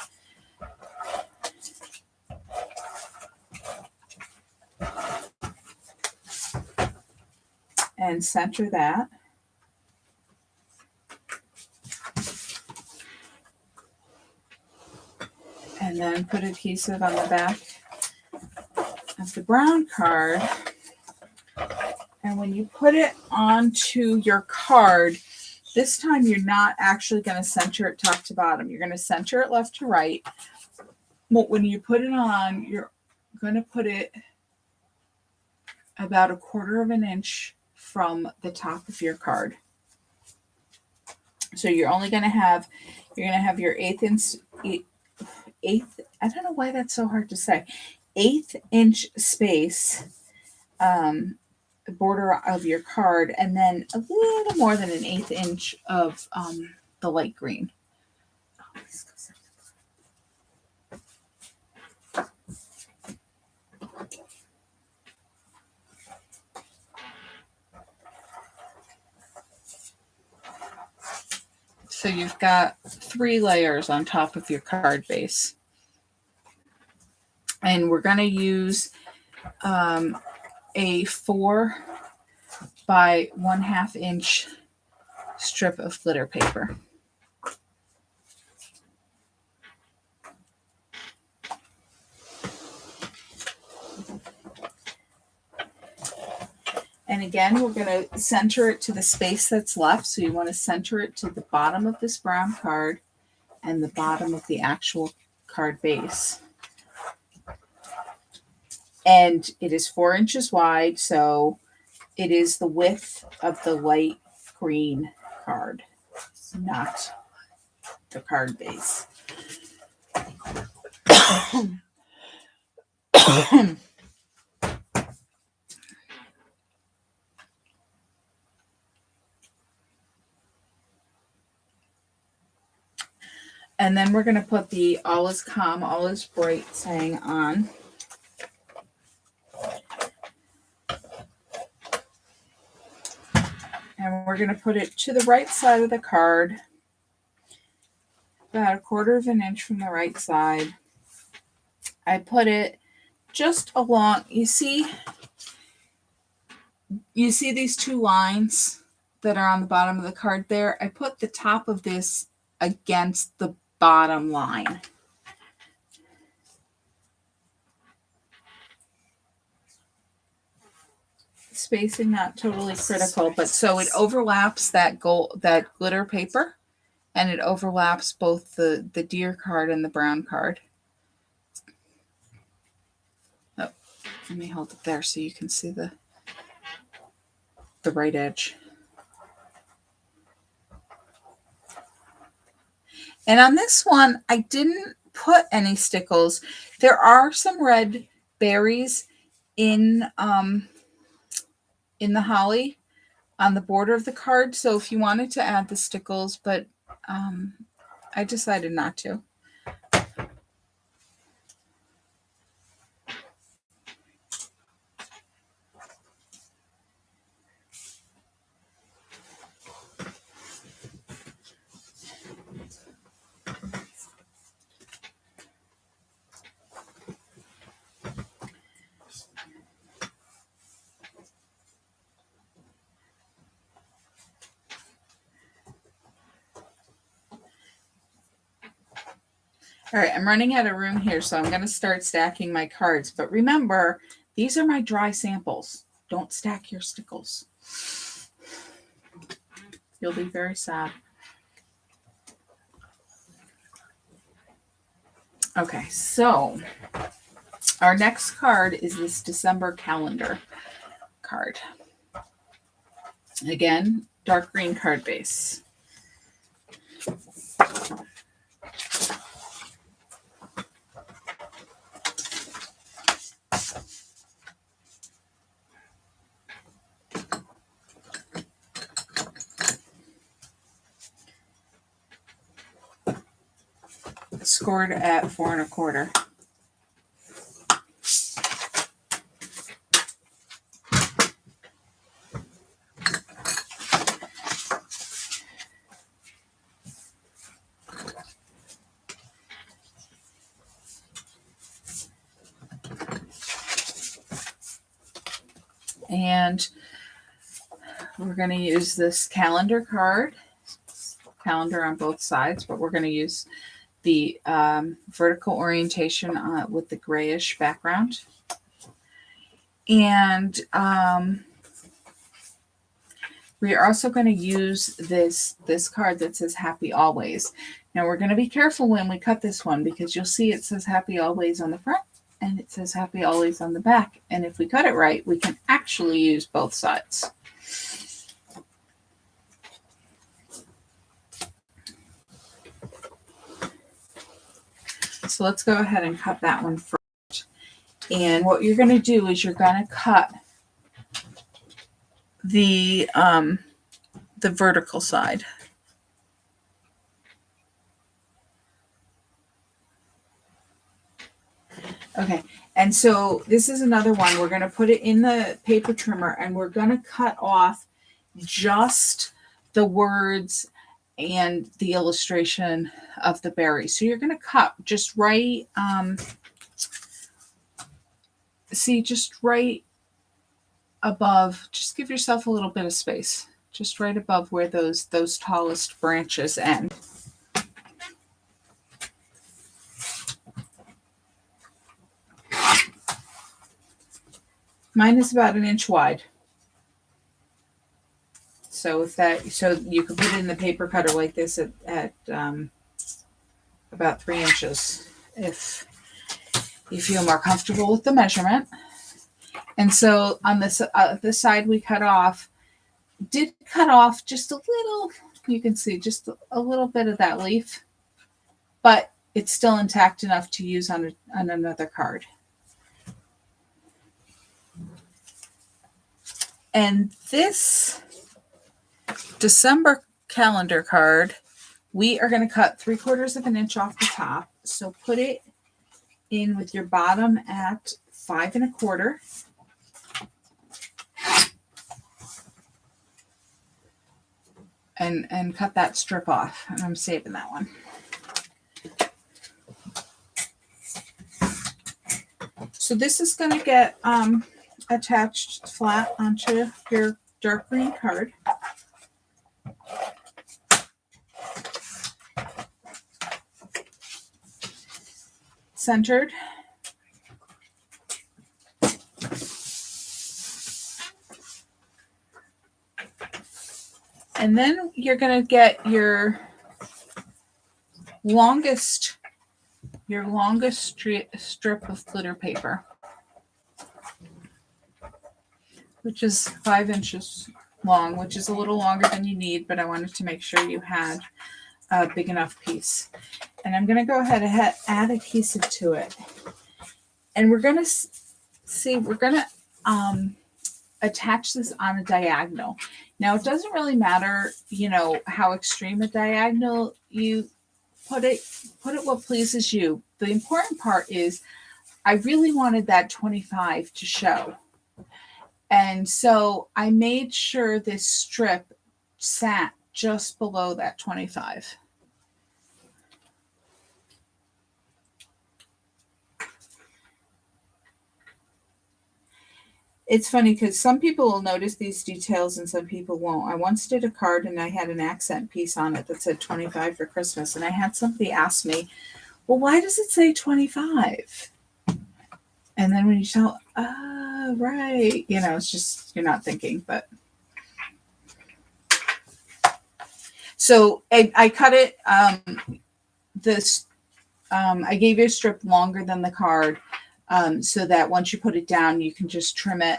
And center that. And then put adhesive on the back of the brown card. And when you put it onto your card, this time you're not actually going to center it top to bottom. You're going to center it left to right. But when you put it on, you're going to put it about 1/4 of an inch from the top of your card. So you're going to have your eighth, I don't know why that's so hard to say, 1/8 inch space border of your card, and then a little more than 1/8 inch of the light green. So you've got 3 layers on top of your card base. And we're going to use a 4 by 1/2 inch strip of glitter paper. And again, we're going to center it to the space that's left. So you want to center it to the bottom of this brown card and the bottom of the actual card base. And it is 4 inches wide, so it is the width of the light green card, not the card base. And then we're going to put the all is calm, all is bright saying on. And we're going to put it to the right side of the card, about 1/4 of an inch from the right side. I put it just along, you see these 2 lines that are on the bottom of the card there? I put the top of this against the bottom line. Spacing not totally critical, but so it overlaps that glitter paper, and it overlaps both the deer card and the brown card. Oh, let me hold it there so you can see the right edge. And on this one, I didn't put any stickles. There are some red berries in the holly on the border of the card. So if you wanted to add the stickles, but I decided not to. All right, I'm running out of room here, so I'm going to start stacking my cards. But remember, these are my dry samples. Don't stack your stickles. You'll be very sad. Okay, so our next card is this December calendar card. Again, dark green card base. Scored at 4 1/4. And we're going to use this calendar card, calendar on both sides, but we're going to use the vertical orientation with the grayish background. And we are also going to use this card that says Happy Always. Now we're going to be careful when we cut this one, because you'll see it says Happy Always on the front and it says Happy Always on the back. And if we cut it right, we can actually use both sides. So let's go ahead and cut that one first. And what you're going to do is you're going to cut the vertical side. Okay, and so this is another one. We're going to put it in the paper trimmer, and we're going to cut off just the words and the illustration of the berry. So you're going to cut just right, just right above, just give yourself a little bit of space, just right above where those tallest branches end. Mine is about 1 inch wide. So you could put it in the paper cutter like this at about 3 inches if you feel more comfortable with the measurement. And so on this side we did cut off just a little, you can see just a little bit of that leaf, but it's still intact enough to use on another card. And this December calendar card, we are going to cut 3/4 of an inch off the top. So put it in with your bottom at 5 1/4. and cut that strip off. And I'm saving that one. So this is going to get attached flat onto your dark green card. Centered. And then you're going to get your longest strip of glitter paper, which is 5 inches long, which is a little longer than you need, but I wanted to make sure you had a big enough piece. And I'm going to go ahead and add adhesive to it. And we're going to see, we're going to attach this on a diagonal. Now, it doesn't really matter, you know, how extreme a diagonal you put it what pleases you. The important part is I really wanted that 25 to show. And so I made sure this strip sat just below that 25. It's funny because some people will notice these details and some people won't. I once did a card and I had an accent piece on it that said 25 for Christmas. And I had somebody ask me, well, why does it say 25? And then when you tell, right, you know, it's just, you're not thinking, but. So I cut it, I gave you a strip longer than the card. So that once you put it down, you can just trim it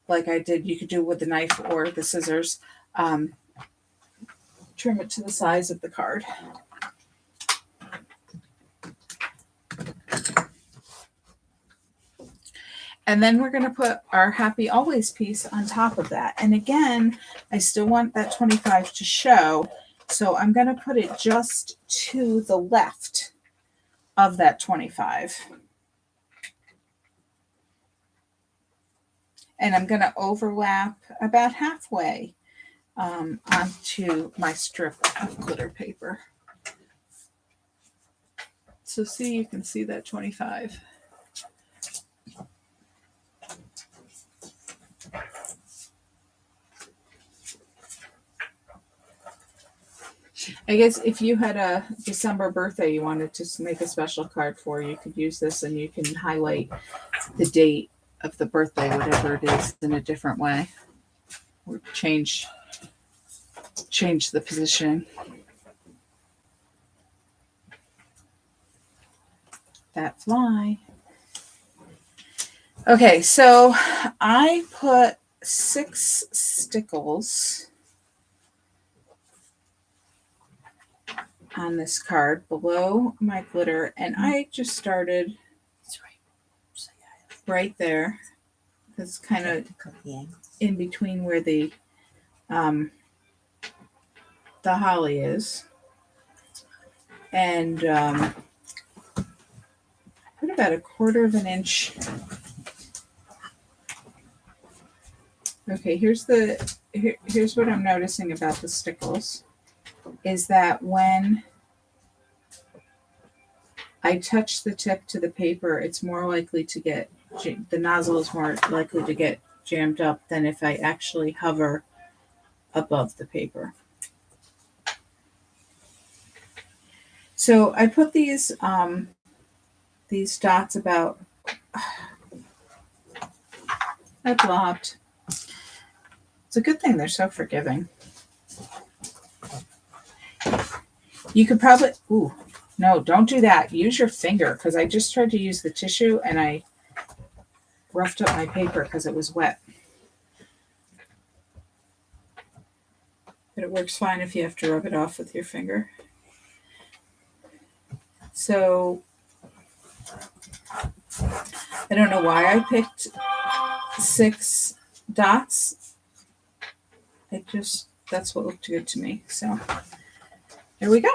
like I did. You could do it with the knife or the scissors. Trim it to the size of the card. And then we're going to put our Happy Always piece on top of that. And again, I still want that 25 to show. So I'm going to put it just to the left of that 25. And I'm going to overlap about halfway onto my strip of glitter paper. So see, you can see that 25. I guess if you had a December birthday you wanted to make a special card for, you could use this and you can highlight the date of the birthday, whatever it is, in a different way. Or change the position. That fly. Okay, so I put 6 stickles on this card below my glitter, and I just started right there. It's kind of in between where the holly is, and put about 1/4 of an inch. Okay, here's what I'm noticing about the stickles is that when I touch the tip to the paper, it's more likely to get, the nozzle is more likely to get jammed up than if I actually hover above the paper. So I put these dots about, I blobbed. It's a good thing they're so forgiving. You could probably, ooh, no, don't do that. Use your finger, because I just tried to use the tissue and I roughed up my paper because it was wet. But it works fine if you have to rub it off with your finger. So I don't know why I picked 6 dots. That's what looked good to me. So there we go.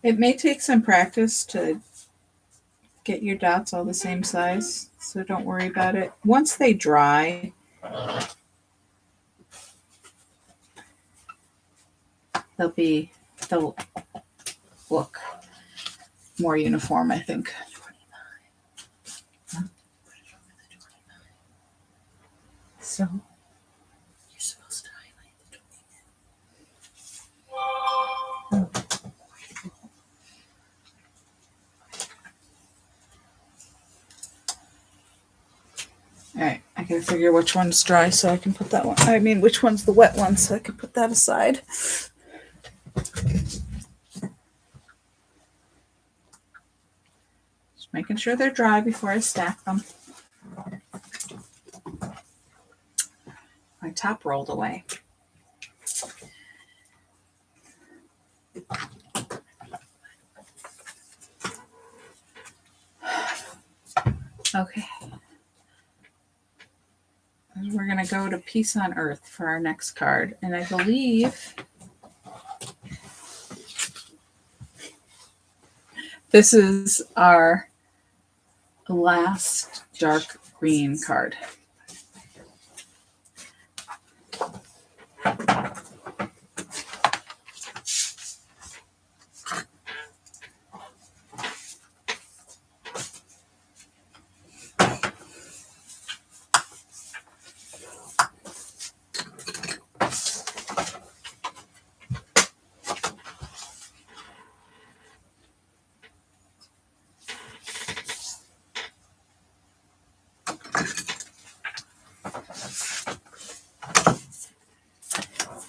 It may take some practice to get your dots all the same size, so don't worry about it. Once they dry, they'll look more uniform, I think. So you're supposed to highlight the 29. All right, I gotta figure which one's dry so I can put that one. I mean, which one's the wet one so I can put that aside. Just making sure they're dry before I stack them. My top rolled away. Okay. And we're going to go to Peace on Earth for our next card. And I believe this is our last dark green card.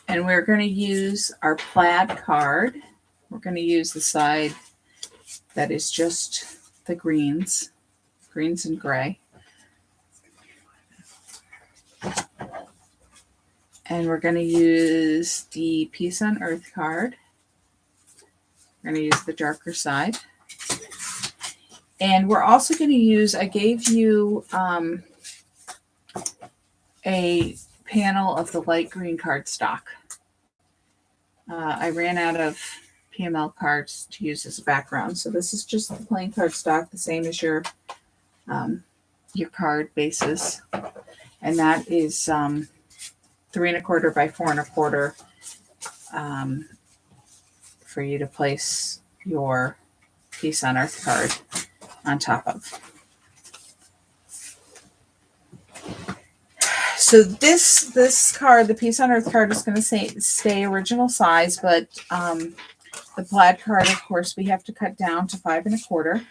And we're going to use our plaid card. We're going to use the side that is just the greens and gray. And we're going to use the Peace on Earth card. We're going to use the darker side. And we're also going to use, I gave you a panel of the light green cardstock. I ran out of PML cards to use as a background. So this is just the plain cardstock, the same as your card bases. And that is 3 1/4 by 4 1/4 for you to place your Peace on Earth card on top of. So this card, the Peace on Earth card, is going to stay original size, but the plaid card, of course, we have to cut down to 5 1/4,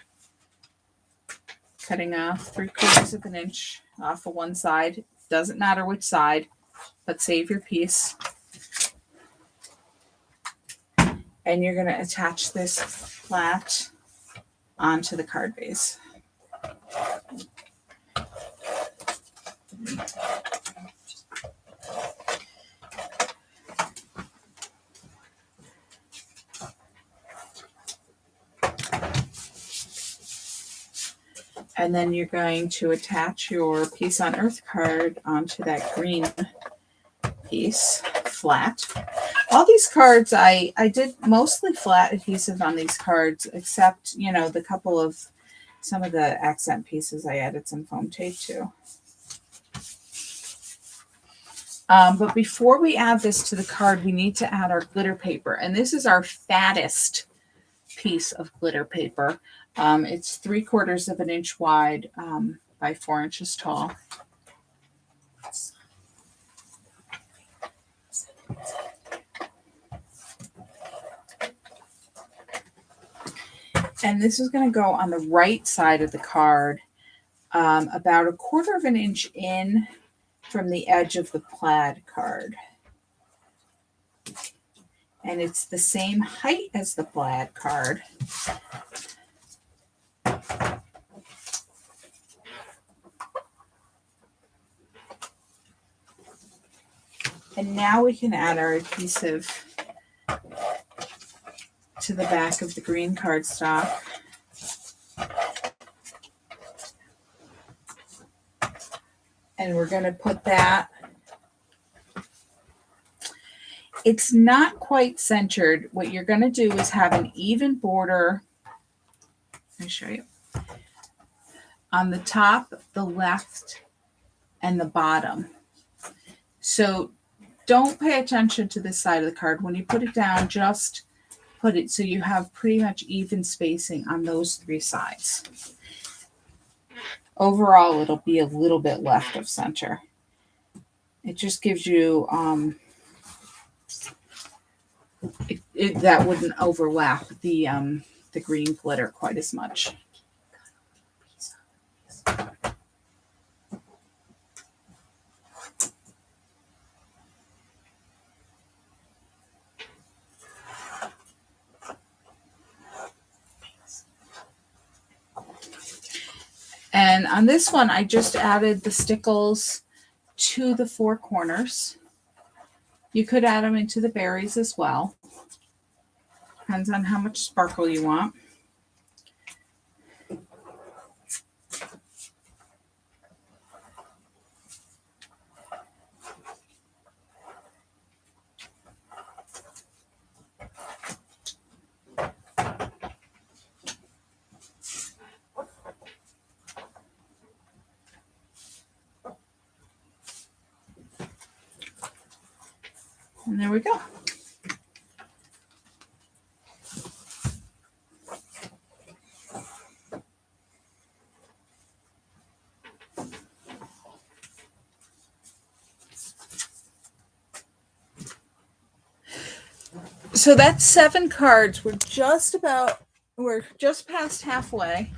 cutting off 3/4 of an inch off of one side. Doesn't matter which side, but save your piece. And you're going to attach this flat onto the card base. And then you're going to attach your Peace on Earth card onto that green piece, flat. All these cards, I did mostly flat adhesive on these cards, except, the couple of some of the accent pieces I added some foam tape to. But before we add this to the card, we need to add our glitter paper. And this is our fattest piece of glitter paper. It's 3/4 of an inch wide by 4 inches tall. And this is going to go on the right side of the card, about 1/4 of an inch in from the edge of the plaid card. And it's the same height as the plaid card. And now we can add our adhesive to the back of the green cardstock. And we're going to put that it's not quite centered. What you're going to do is have an even border. Let me show you. On the top, the left, and the bottom. So don't pay attention to this side of the card. When you put it down, just put it so you have pretty much even spacing on those three sides. Overall, it'll be a little bit left of center. It just gives you, that wouldn't overlap the green glitter quite as much. And on this one, I just added the stickles to the four corners. You could add them into the berries as well. Depends on how much sparkle you want. And there we go. So that's 7 cards. We're just past halfway.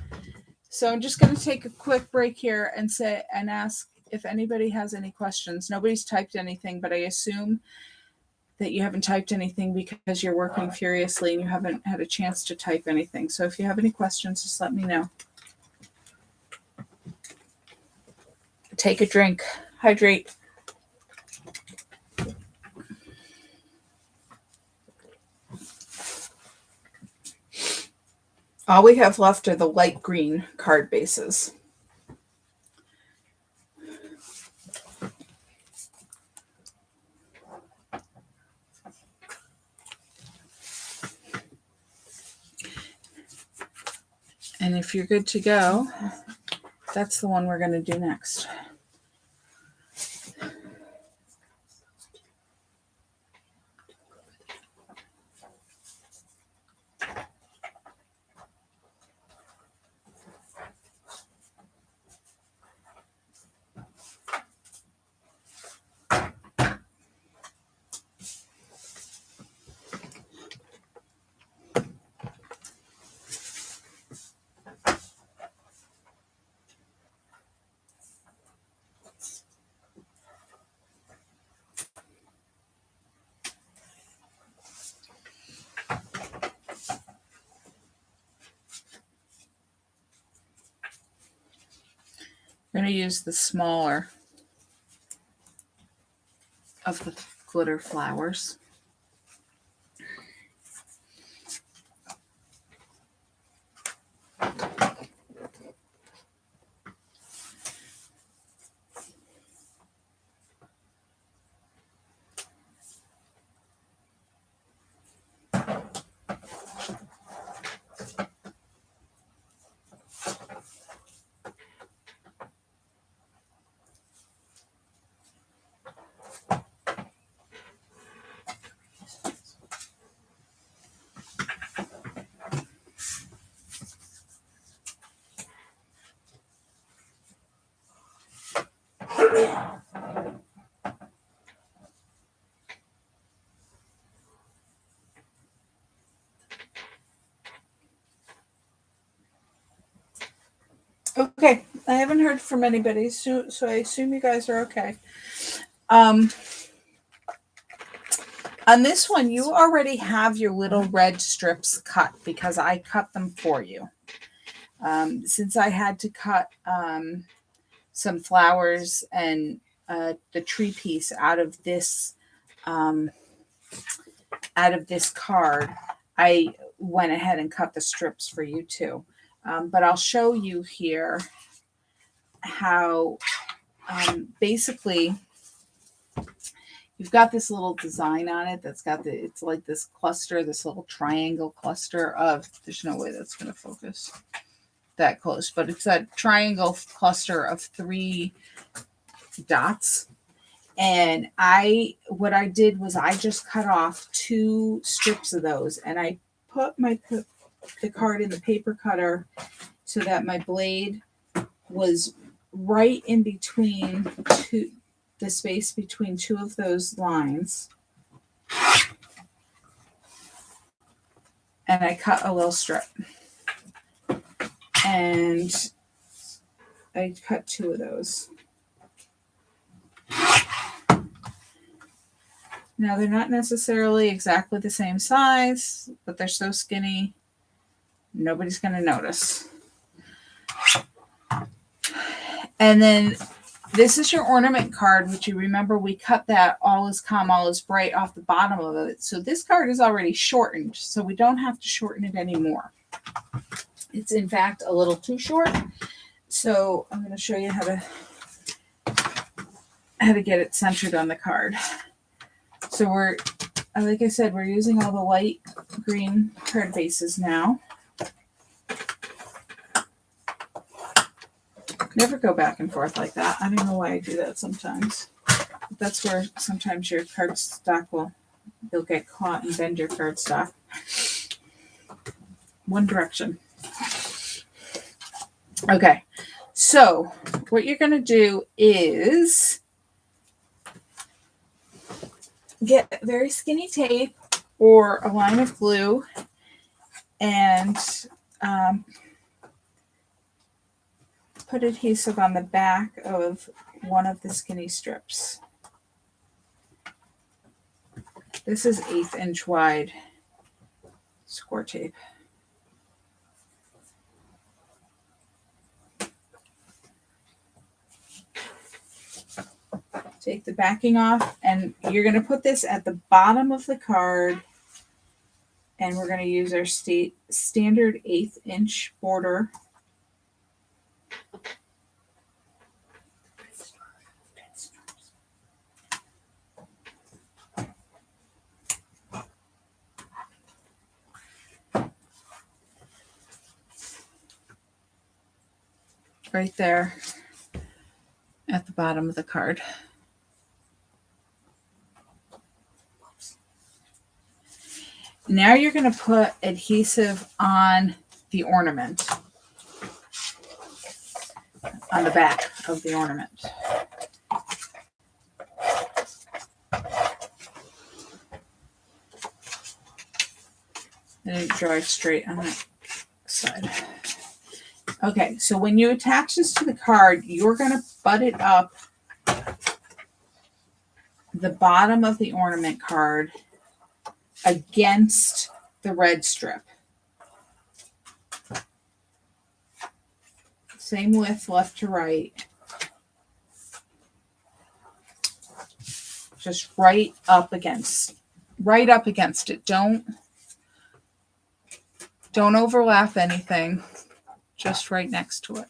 So I'm just going to take a quick break here and ask if anybody has any questions. Nobody's typed anything, but I assume that you haven't typed anything because you're working furiously and you haven't had a chance to type anything. So if you have any questions, just let me know. Take a drink, hydrate. All we have left are the light green card bases. And if you're good to go, that's the one we're going to do next. We're going to use the smaller of the glitter flowers. Okay, I haven't heard from anybody, so I assume you guys are okay. On this one, you already have your little red strips cut because I cut them for you. Since I had to cut some flowers and the tree piece out of this card, I went ahead and cut the strips for you too. But I'll show you here how basically you've got this little design on it that's got it's like this cluster, this little triangle cluster of, there's no way that's going to focus that close, but it's a triangle cluster of 3 dots. And what I did was I just cut off 2 strips of those, and I put the card in the paper cutter so that my blade was right in between the space between 2 of those lines. And I cut a little strip. And I cut 2 of those. Now, they're not necessarily exactly the same size, but they're so skinny, nobody's going to notice. And then this is your ornament card, which you remember we cut that all is calm, all is bright off the bottom of it. So this card is already shortened, so we don't have to shorten it anymore. It's in fact a little too short. So I'm going to show you how to get it centered on the card. So like I said, we're using all the light green card bases now. Never go back and forth like that. I don't know why I do that sometimes. But that's where sometimes your cardstock you'll get caught and bend your cardstock. One direction. Okay, so what you're going to do is get very skinny tape or a line of glue and put adhesive on the back of one of the skinny strips. This is 1/8 inch wide score tape. Take the backing off, and you're going to put this at the bottom of the card, and we're going to use our standard 1/8 inch border. Right there at the bottom of the card. Now you're going to put adhesive on the ornament, on the back of the ornament. And it dries straight on that side. Okay, so when you attach this to the card, you're going to butt it up the bottom of the ornament card against the red strip. Same width left to right. Just right up against it. Don't overlap anything. Just right next to it.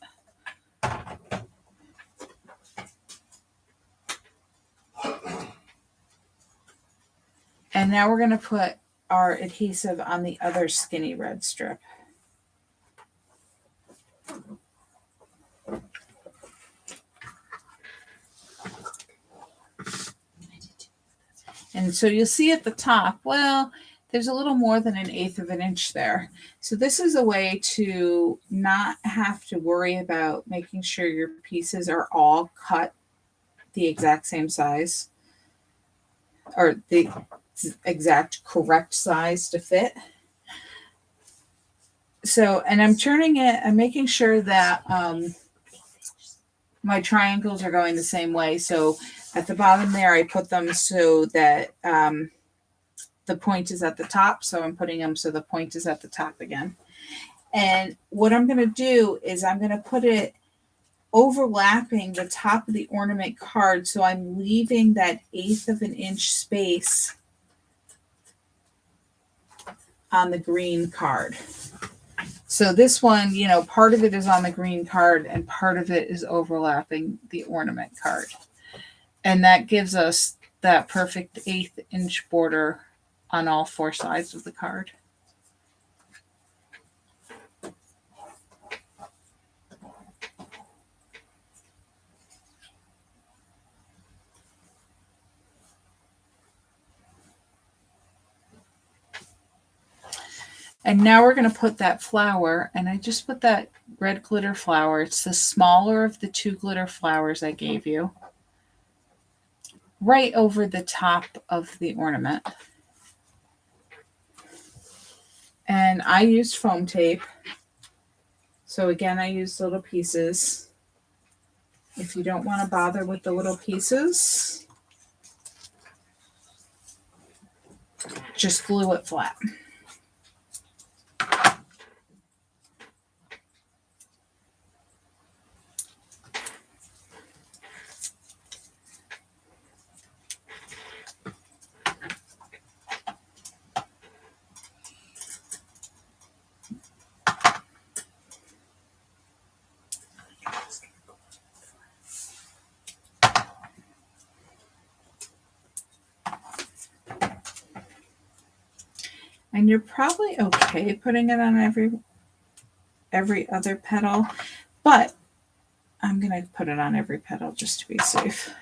And now we're going to put our adhesive on the other skinny red strip. And so you'll see at the top, well, there's a little more than 1/8 inch there. So this is a way to not have to worry about making sure your pieces are all cut the exact same size or the exact correct size to fit. So, and I'm turning it, I'm making sure that my triangles are going the same way. So at the bottom there, I put them so that the point is at the top. So I'm putting them so the point is at the top again. And what I'm going to do is I'm going to put it overlapping the top of the ornament card. So I'm leaving that 1/8 inch space on the green card. So this one, you know, part of it is on the green card and part of it is overlapping the ornament card. And that gives us that perfect 1/8 inch border on all 4 sides of the card. And now we're going to put that flower, and I just put that red glitter flower. It's the smaller of the 2 glitter flowers I gave you, right over the top of the ornament. And I used foam tape. So again, I used little pieces. If you don't want to bother with the little pieces, just glue it flat. And you're probably okay putting it on every other petal, but I'm going to put it on every petal just to be safe.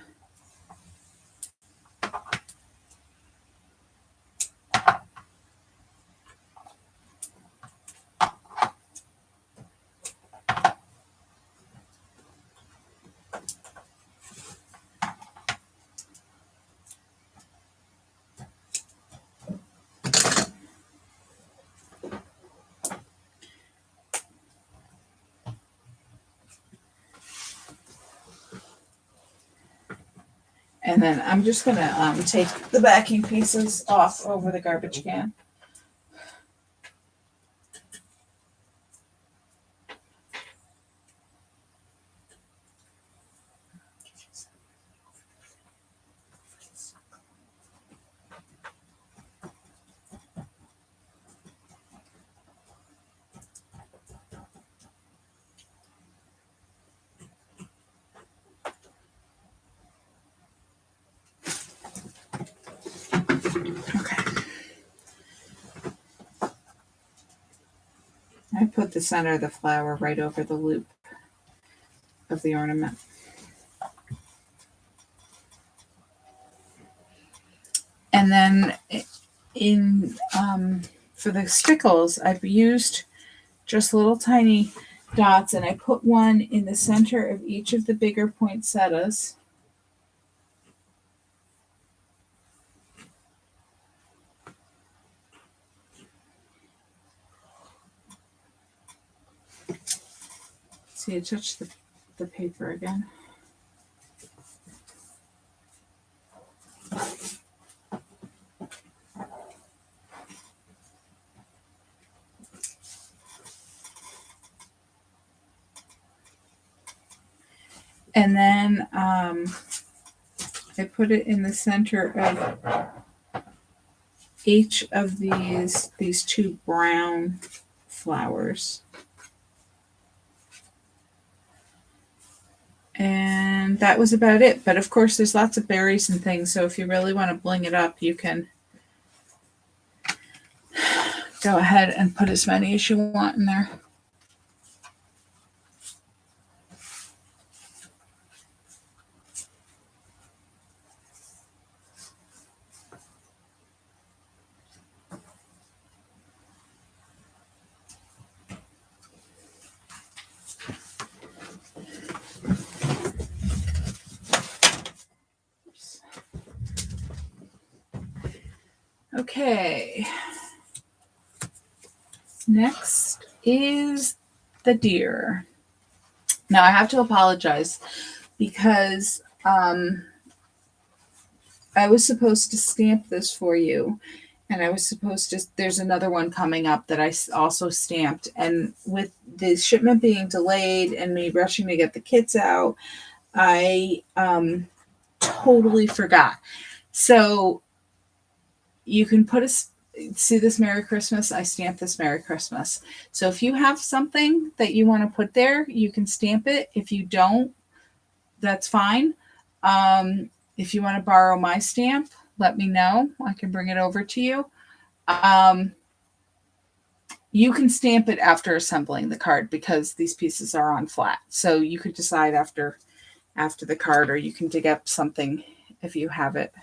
And then I'm just going to take the backing pieces off over the garbage can. I put the center of the flower right over the loop of the ornament. And then for the stickles, I've used just little tiny dots, and I put one in the center of each of the bigger poinsettias. See, I touched the paper again. And then I put it in the center of each of these 2 brown flowers. And that was about it. But of course, there's lots of berries and things. So if you really want to bling it up, you can go ahead and put as many as you want in there. Okay. Next is the deer. Now I have to apologize because I was supposed to stamp this for you, and I was supposed to, there's another one coming up that I also stamped, and with the shipment being delayed and me rushing to get the kits out, I totally forgot. So you can put see this Merry Christmas? I stamped this Merry Christmas. So if you have something that you want to put there, you can stamp it. If you don't, that's fine. If you want to borrow my stamp, let me know. I can bring it over to you. You can stamp it after assembling the card because these pieces are on flat. So you could decide after the card, or you can dig up something if you have it.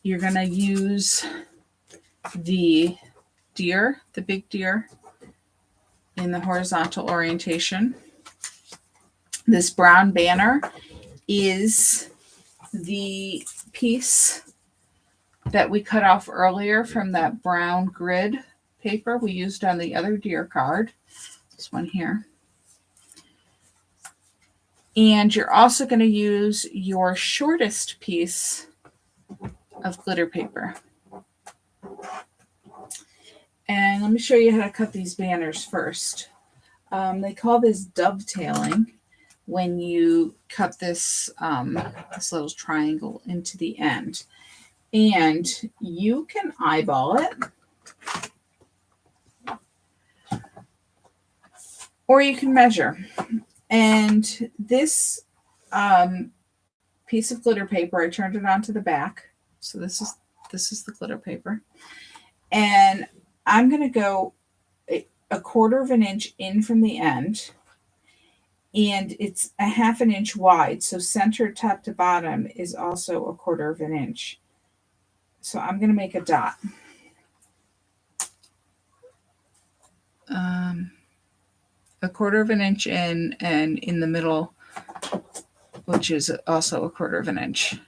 You're going to use the deer, the big deer, in the horizontal orientation. This brown banner is the piece that we cut off earlier from that brown grid paper we used on the other deer card. This one here. And you're also going to use your shortest piece of glitter paper. And let me show you how to cut these banners first. They call this dovetailing when you cut this, this little triangle into the end. And you can eyeball it, or you can measure. And this piece of glitter paper, I turned it onto the back. So this is the glitter paper. And I'm going to go a 1/4 of an inch in from the end. And it's a 1/2 inch wide. So center top to bottom is also a 1/4 of an inch. So I'm going to make a dot. A 1/4 of an inch in, and in the middle, which is also a 1/4 of an inch.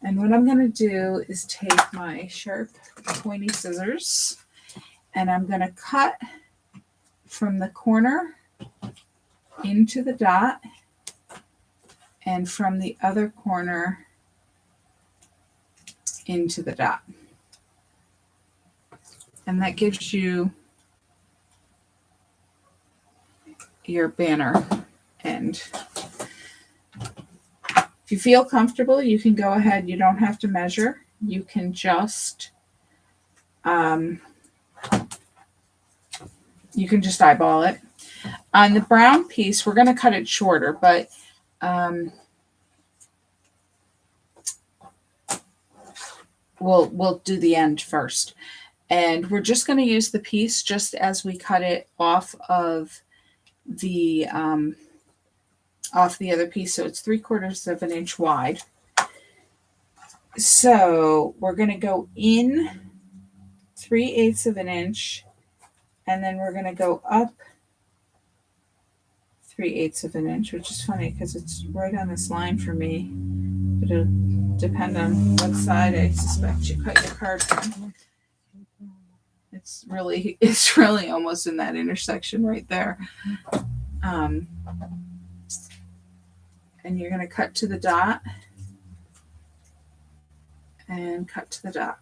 And what I'm going to do is take my sharp pointy scissors, and I'm going to cut from the corner into the dot, and from the other corner into the dot. And that gives you your banner end. If you feel comfortable, you can go ahead. You don't have to measure. You can just eyeball it. On the brown piece, we're going to cut it shorter, but we'll do the end first. And we're just going to use the piece just as we cut it off of the other piece. So it's 3/4 of an inch wide. So we're going to go in 3/8 of an inch, and then we're going to go up 3/8 of an inch, which is funny because it's right on this line for me, but it'll depend on what side I suspect you cut your card from. It's really almost in that intersection right there. And you're going to cut to the dot and cut to the dot,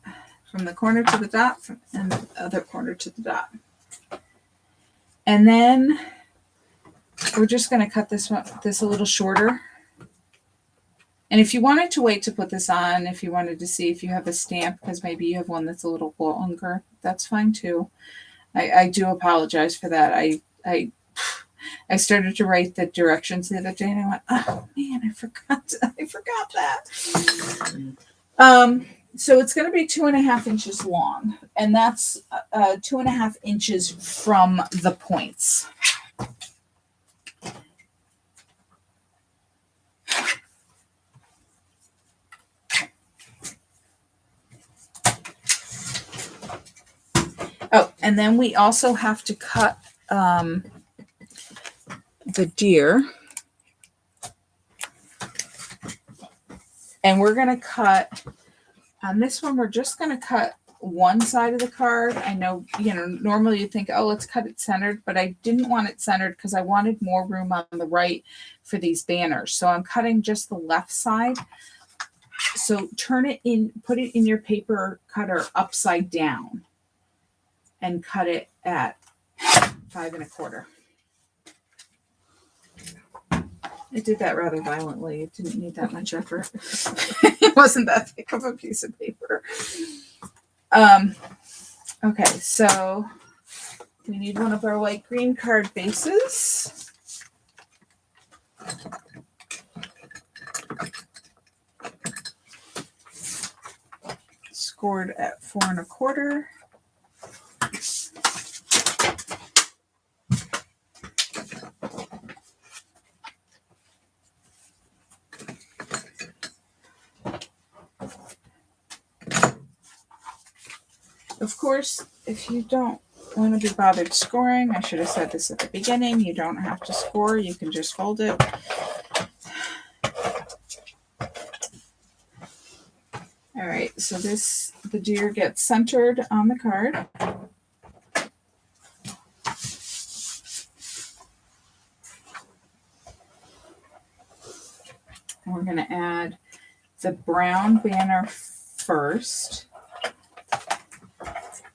from the corner to the dot, and the other corner to the dot. And then we're just going to cut this a little shorter. And if you wanted to wait to put this on, if you wanted to see if you have a stamp, because maybe you have one that's a little longer, that's fine too. I do apologize for that. I started to write the directions the other day, and I went, oh man, I forgot that. So it's going to be 2.5 inches long, and that's 2.5 inches from the points. Oh, and then we also have to cut the deer. And we're going to cut, on this one, we're just going to cut one side of the card. I know, normally you think, oh, let's cut it centered, but I didn't want it centered because I wanted more room on the right for these banners. So I'm cutting just the left side. So put it in your paper cutter upside down and cut it at 5 1/4. I did that rather violently. It didn't need that much effort. It wasn't that thick of a piece of paper. Okay, so we need one of our light green card bases. scored at 4 1/4. Of course, if you don't want to be bothered scoring, I should have said this at the beginning, you don't have to score, you can just fold it. All right, so the deer gets centered on the card. And we're going to add the brown banner first.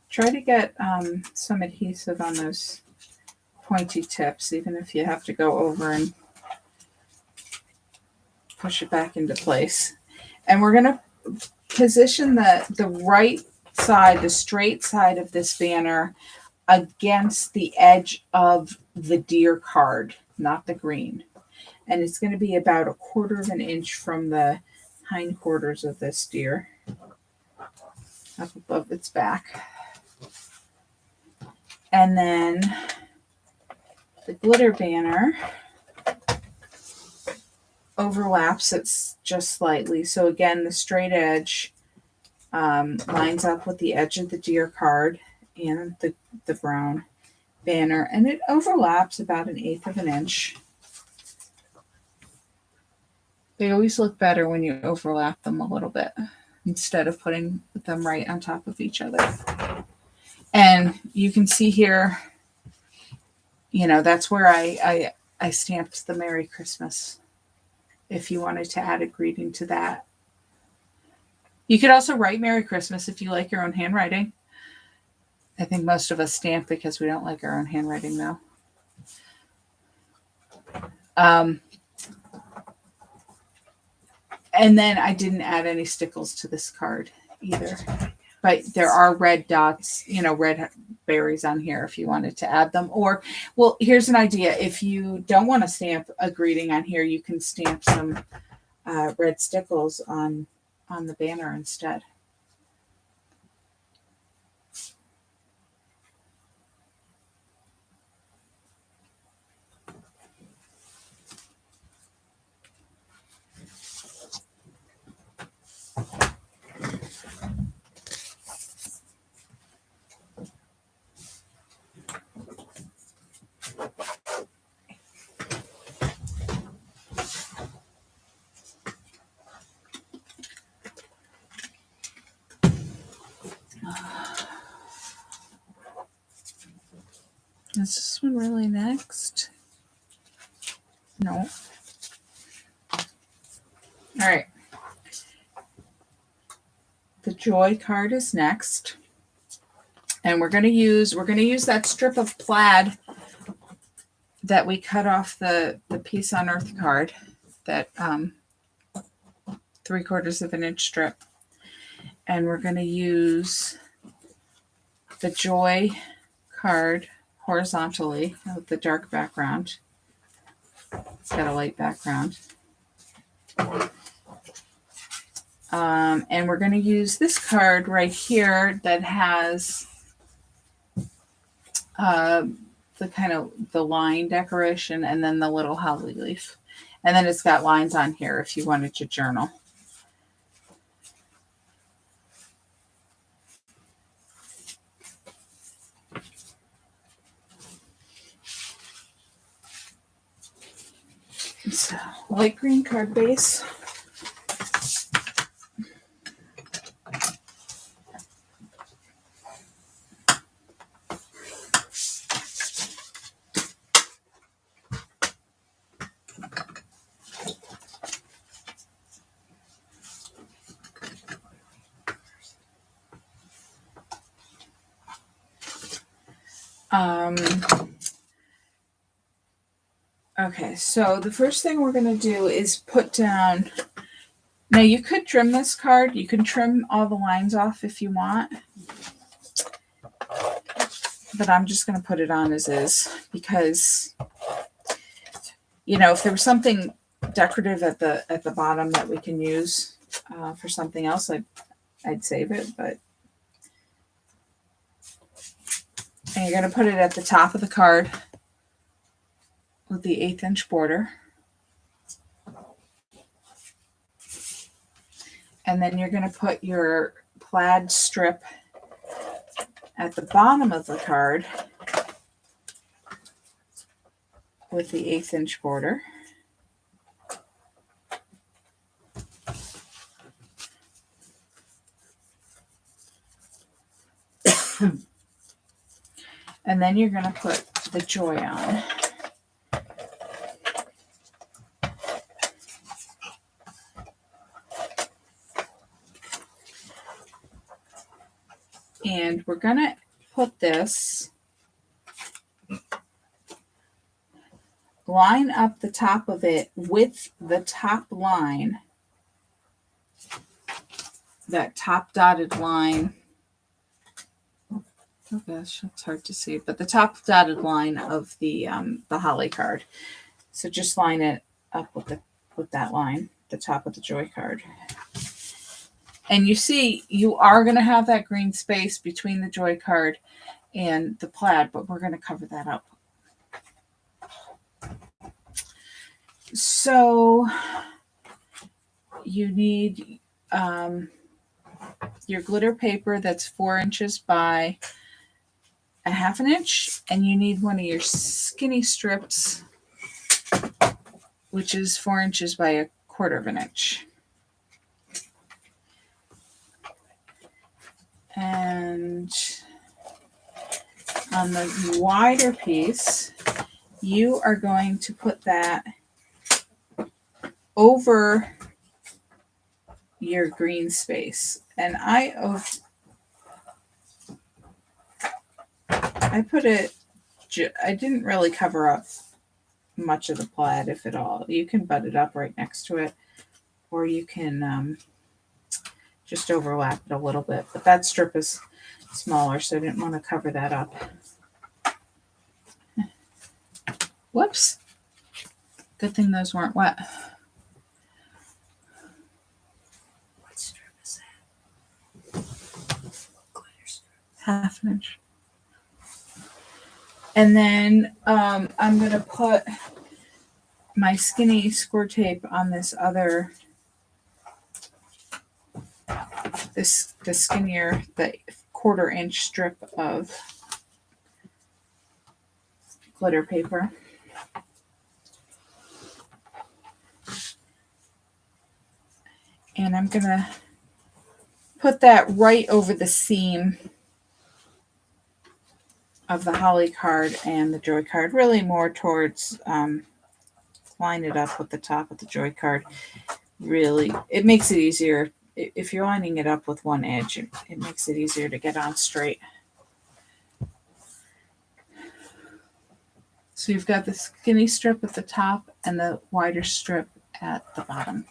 Try to get some adhesive on those pointy tips, even if you have to go over and push it back into place. And we're going to position the right side, the straight side of this banner against the edge of the deer card, not the green. And it's going to be about 1/4 inch from the hindquarters of this deer, up above its back. And then the glitter banner overlaps it just slightly. So again, the straight edge lines up with the edge of the deer card and the brown banner, and it overlaps about 1/8 inch. They always look better when you overlap them a little bit instead of putting them right on top of each other. And you can see here, that's where I stamped the Merry Christmas. If you wanted to add a greeting to that. You could also write Merry Christmas if you like your own handwriting. I think most of us stamp because we don't like our own handwriting, though. And then I didn't add any stickles to this card either. But there are red dots, red berries on here if you wanted to add them. Or, well, here's an idea. If you don't want to stamp a greeting on here, you can stamp some red stickles on the banner instead. Is this one really next? No. All right. The Joy card is next. And we're going to use that strip of plaid that we cut off the Peace on Earth card, that 3/4 inch strip. And we're going to use the Joy card horizontally with the dark background. It's got a light background. And we're going to use this card right here that has the kind of the line decoration and then the little holly leaf. And then it's got lines on here if you wanted to journal. So, light green card base. Okay, so the first thing we're going to do is put down, now you could trim this card, you can trim all the lines off if you want, but I'm just going to put it on as is because, if there was something decorative at the bottom that we can use for something else, I'd save it, but. And you're going to put it at the top of the card with the 1/8 inch border. And then you're going to put your plaid strip at the bottom of the card with the 1/8 inch border. And then you're going to put the joy on. And we're going to put this, line up the top of it with the top line, that top dotted line. Oh gosh, it's hard to see, but the top dotted line of the holly card. So just line it up with that line, the top of the joy card. And you see, you are going to have that green space between the joy card and the plaid, but we're going to cover that up. So you need your glitter paper that's 4 inches by 1/2 inch, and you need one of your skinny strips, which is 4 inches by 1/4 inch. And on the wider piece, you are going to put that over your green space. And I put it, I didn't really cover up much of the plaid, if at all. You can butt it up right next to it, or you can just overlap it a little bit. But that strip is smaller, so I didn't want to cover that up. Whoops. Good thing those weren't wet. What strip is that? Glitter strip. 1/2 inch. And then I'm going to put my skinny score tape on this other, the skinnier, the 1/4 inch strip of glitter paper. And I'm going to put that right over the seam of the holly card and the joy card, really more towards line it up with the top of the joy card. Really, it makes it easier if you're lining it up with one edge. It makes it easier to get on straight. So you've got the skinny strip at the top and the wider strip at the bottom.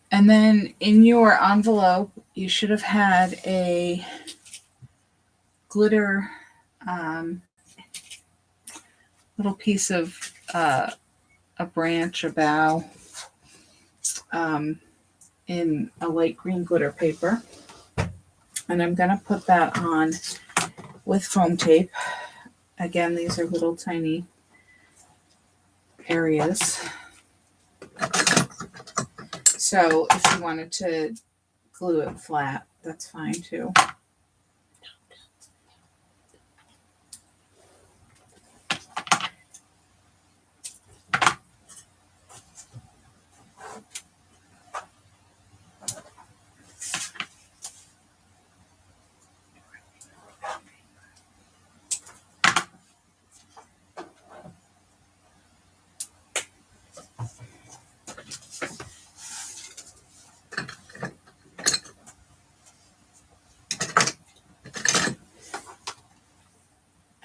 And then in your envelope, you should have had a glitter little piece of a branch, a bough, in a light green glitter paper. And I'm going to put that on with foam tape. Again, these are little tiny areas. So if you wanted to glue it flat, that's fine too.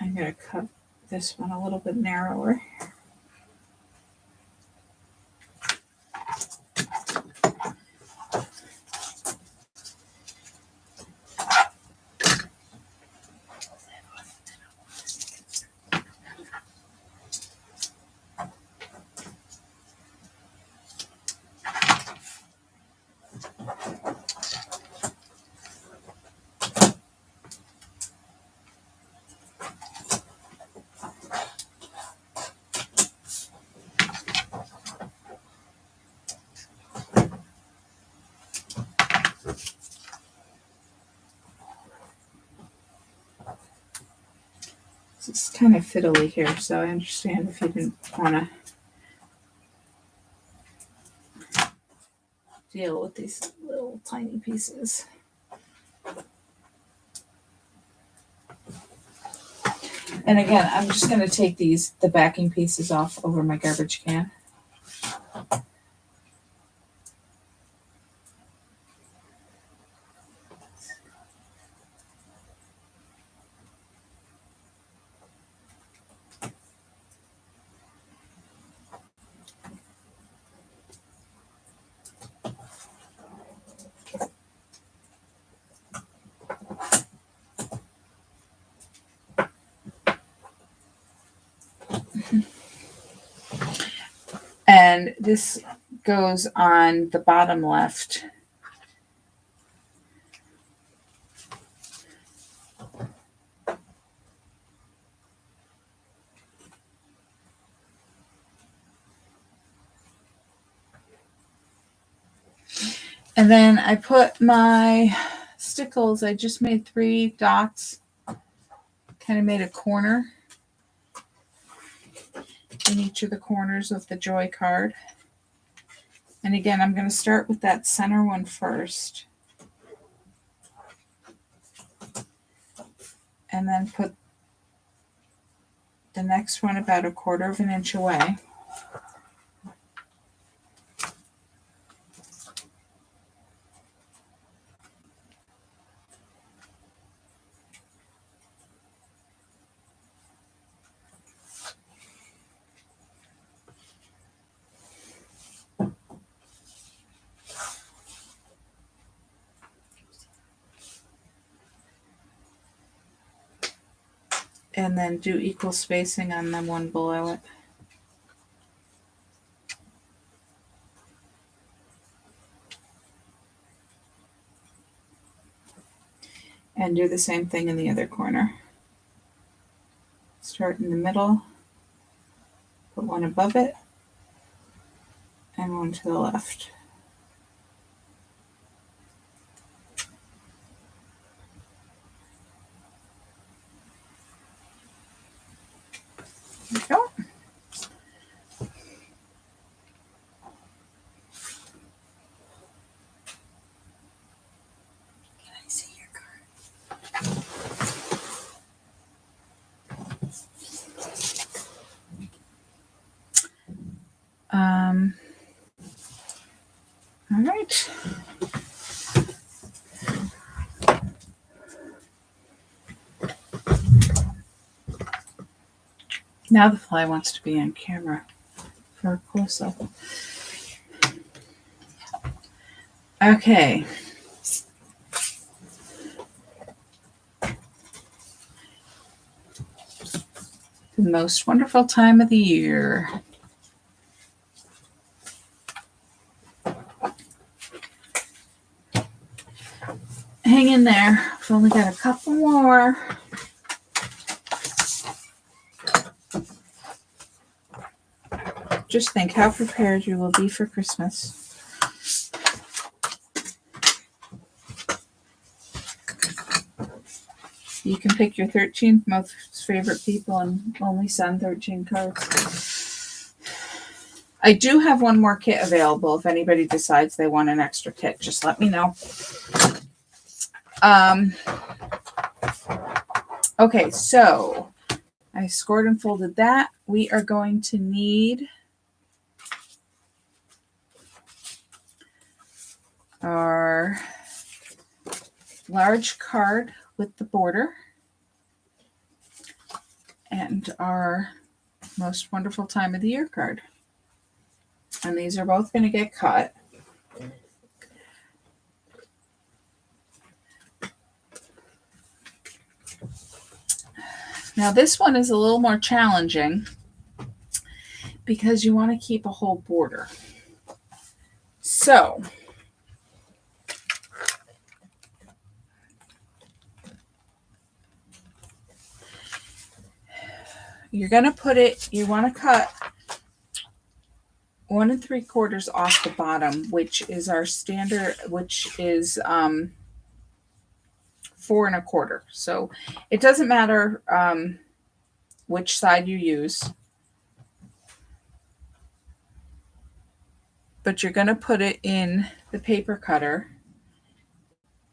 I'm going to cut this one a little bit narrower. It's kind of fiddly here, so I understand if you didn't want to deal with these little tiny pieces. And again, I'm just going to take the backing pieces off over my garbage can. And this goes on the bottom left. And then I put my stickles, I just made 3 dots, kind of made a corner in each of the corners of the Joy card. And again, I'm going to start with that center one first. And then put the next one about 1/4 of an inch away. And then do equal spacing on the one below it. And do the same thing in the other corner. Start in the middle, put one above it, and one to the left. There we go. Can I see your card? All right. Now the fly wants to be on camera for a close-up. Okay. The most wonderful time of the year. Hang in there. I've only got a couple more. Just think how prepared you will be for Christmas. You can pick your 13 most favorite people and only send 13 cards. I do have one more kit available. If anybody decides they want an extra kit, just let me know. Okay, so I scored and folded that. We are going to need our large card with the border and our most wonderful time of the year card. And these are both going to get cut. Now this one is a little more challenging because you want to keep a whole border. So you're going to put it, you want to cut 1 3/4 off the bottom, which is our standard, which is 4 1/4. So it doesn't matter which side you use. But you're going to put it in the paper cutter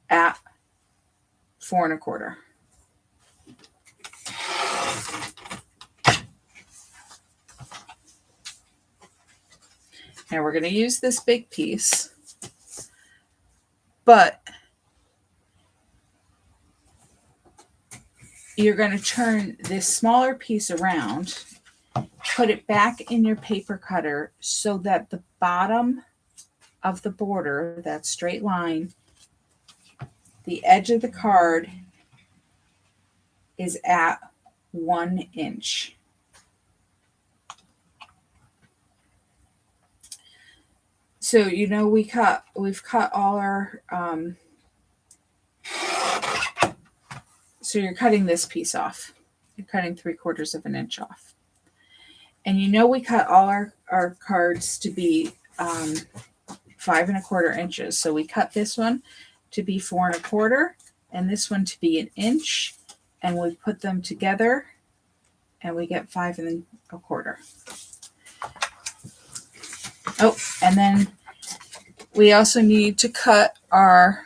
at 4 1/4. Now we're going to use this big piece, but you're going to turn this smaller piece around, put it back in your paper cutter so that the bottom of the border, that straight line, the edge of the card is at 1 inch. So we've cut all our so you're cutting this piece off. You're cutting 3/4 of an inch off. And we cut all our cards to be 5 1/4 inches. So we cut this one to be 4 1/4 and this one to be 1 inch. And we put them together and we get 5 1/4. Oh, and then we also need to cut our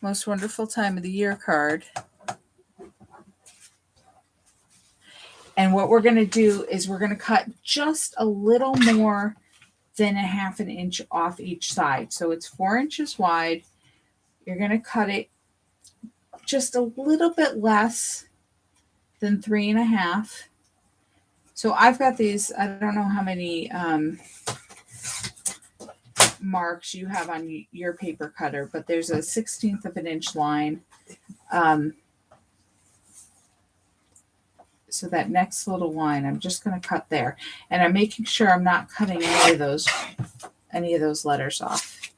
most wonderful time of the year card. And what we're going to do is we're going to cut just a little more than 1/2 inch off each side. So it's 4 inches wide. You're going to cut it just a little bit less than 3 1/2. So I've got these, I don't know how many marks you have on your paper cutter, but there's a 1/16 of an inch line. So that next little line, I'm just going to cut there. And I'm making sure I'm not cutting any of those letters off.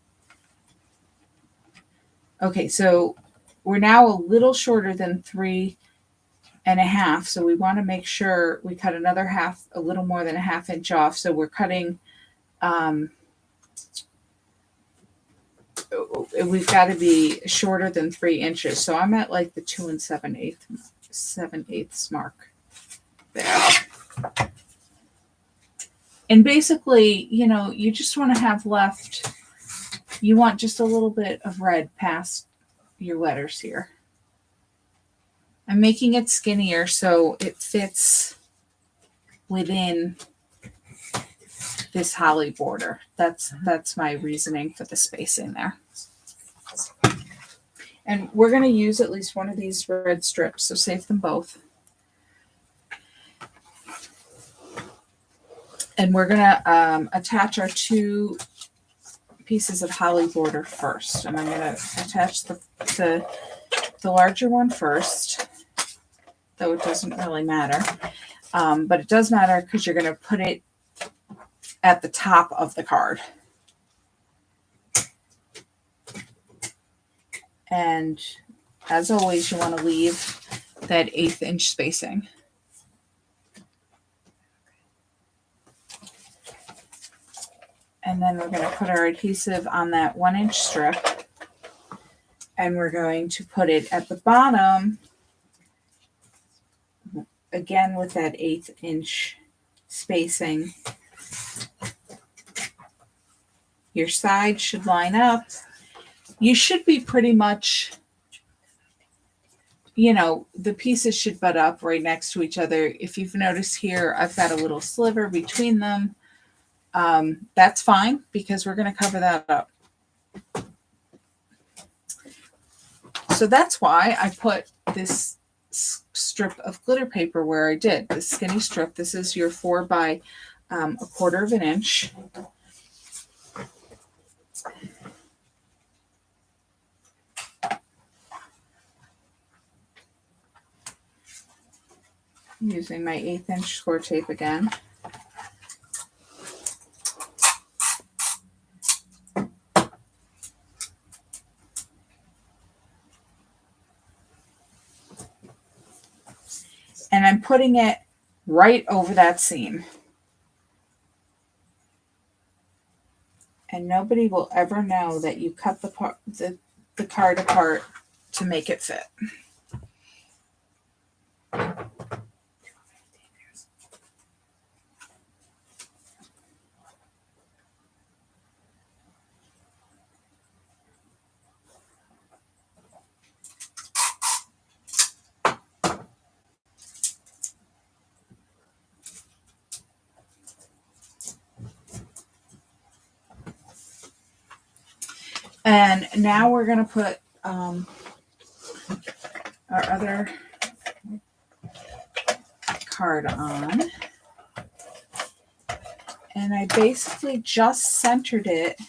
Okay, so we're now a little shorter than 3 1/2. So we want to make sure we cut another a little more than 1/2 inch off. So we're cutting, we've got to be shorter than 3 inches. So I'm at like the 2 7/8 mark there. And basically, you just want to have left, you want just a little bit of red past your letters here. I'm making it skinnier so it fits within this holly border. That's my reasoning for the spacing there. And we're going to use at least one of these red strips, so save them both. And we're going to attach our 2 pieces of holly border first. And I'm going to attach the larger one first, though it doesn't really matter. But it does matter because you're going to put it at the top of the card. And as always, you want to leave that 1/8 inch spacing. And then we're going to put our adhesive on that 1 inch strip. And we're going to put it at the bottom, again with that 1/8 inch spacing. Your side should line up. You should be pretty much, the pieces should butt up right next to each other. If you've noticed here, I've got a little sliver between them. That's fine because we're going to cover that up. So that's why I put this strip of glitter paper where I did. This skinny strip. This is your 4 by 1/4 of an inch. Using my 1/8 inch score tape again. And I'm putting it right over that seam. And nobody will ever know that you cut the card apart to make it fit. And now we're going to put our other card on. And I basically just centered it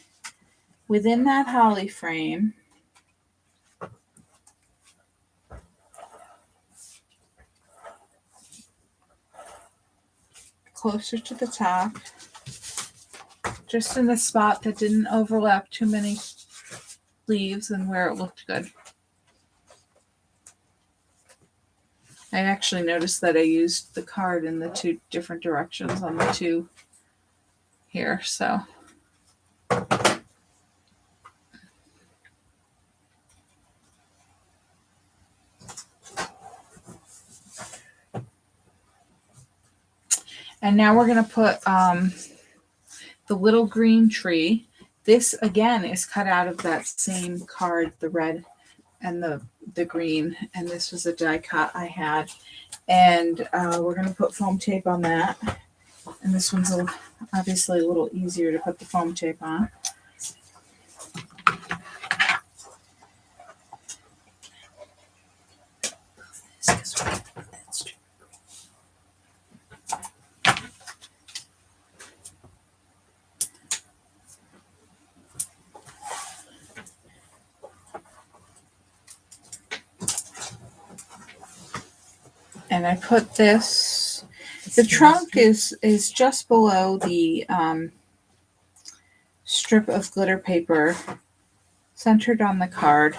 within that holly frame. Closer to the top. Just in the spot that didn't overlap too many leaves and where it looked good. I actually noticed that I used the card in the two different directions on the two here, so. And now we're going to put the little green tree. This, again, is cut out of that same card, the red and the green. And this was a die cut I had. And we're going to put foam tape on that. And this one's obviously a little easier to put the foam tape on. And I put this, the trunk is just below the strip of glitter paper centered on the card.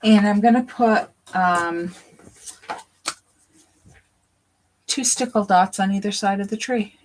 And I'm going to put 2 stickle dots on either side of the tree.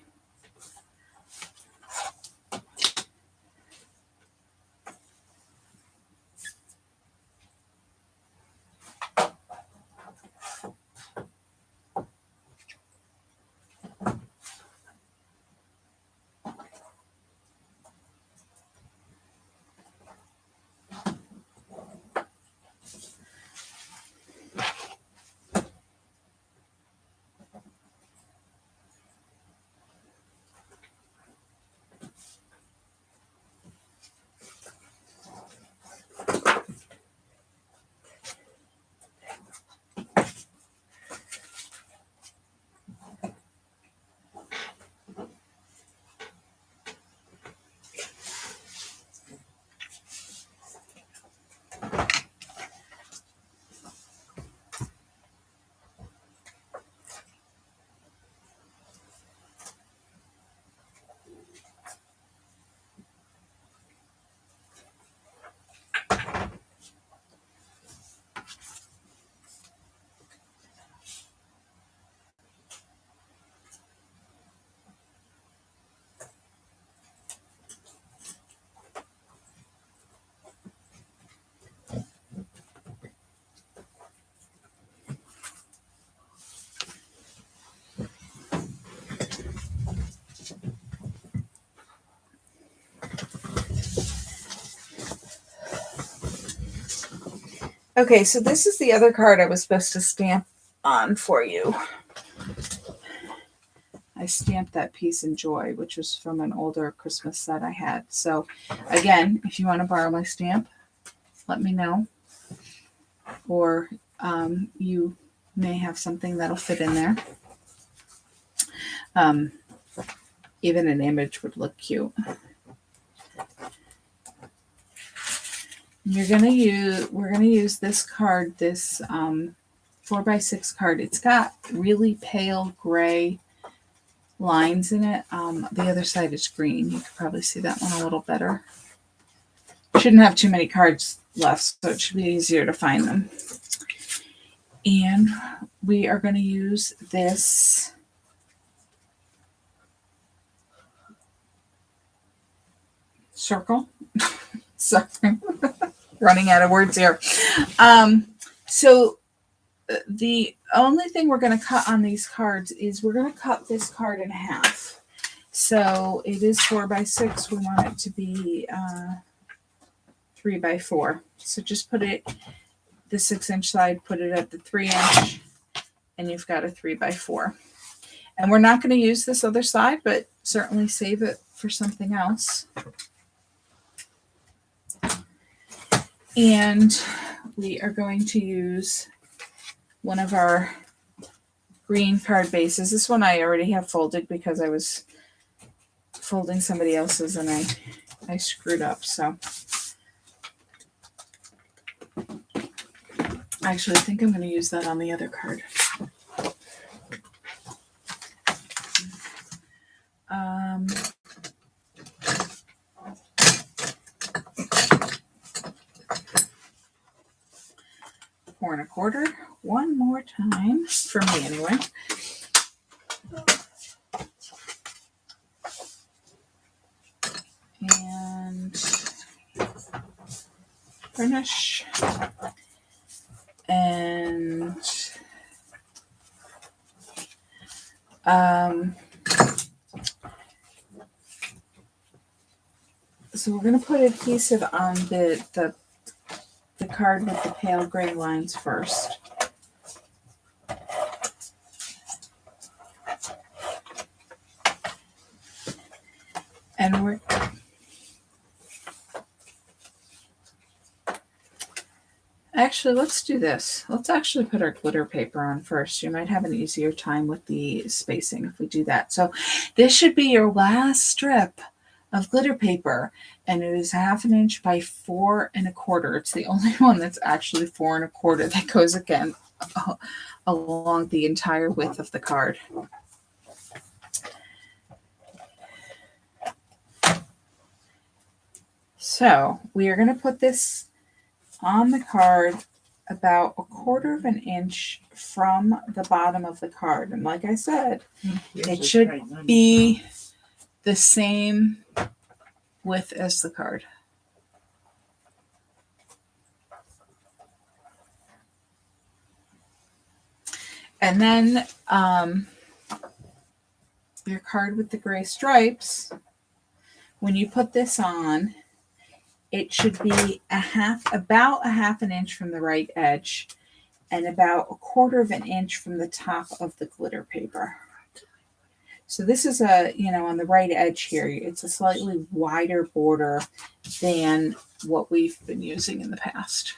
Okay, so this is the other card I was supposed to stamp on for you. I stamped that Peace and Joy, which was from an older Christmas set I had. So again, if you want to borrow my stamp, let me know. Or you may have something that'll fit in there. Even an image would look cute. We're gonna use this card, this 4x6 card. It's got really pale gray lines in it. The other side is green. You could probably see that one a little better. Shouldn't have too many cards left, so it should be easier to find them. And we are going to use this circle. Sorry, running out of words here. So the only thing we're going to cut on these cards is we're going to cut this card in half. So it is 4x6. We want it to be 3x4. So just put it, the 6-inch side, put it at the 3-inch, and you've got a 3x4. And we're not going to use this other side, but certainly save it for something else. And we are going to use one of our green card bases. This one I already have folded because I was folding somebody else's and I screwed up. So actually I think I'm going to use that on the other card. Four and a quarter, one more time for me anyway. And finish. And so we're going to put adhesive on the card with the pale gray lines first. And we're actually, let's do this. Let's actually put our glitter paper on first. You might have an easier time with the spacing if we do that. So this should be your last strip of glitter paper, and it is 1/2 inch by 4 1/4. It's the only one that's actually 4 1/4 that goes again along the entire width of the card. So we are going to put this on the card about 1/4 inch from the bottom of the card. And like I said, it should be the same width as the card. And then your card with the gray stripes, when you put this on, it should be about 1/2 inch from the right edge and about 1/4 inch from the top of the glitter paper. So this is on the right edge here, it's a slightly wider border than what we've been using in the past.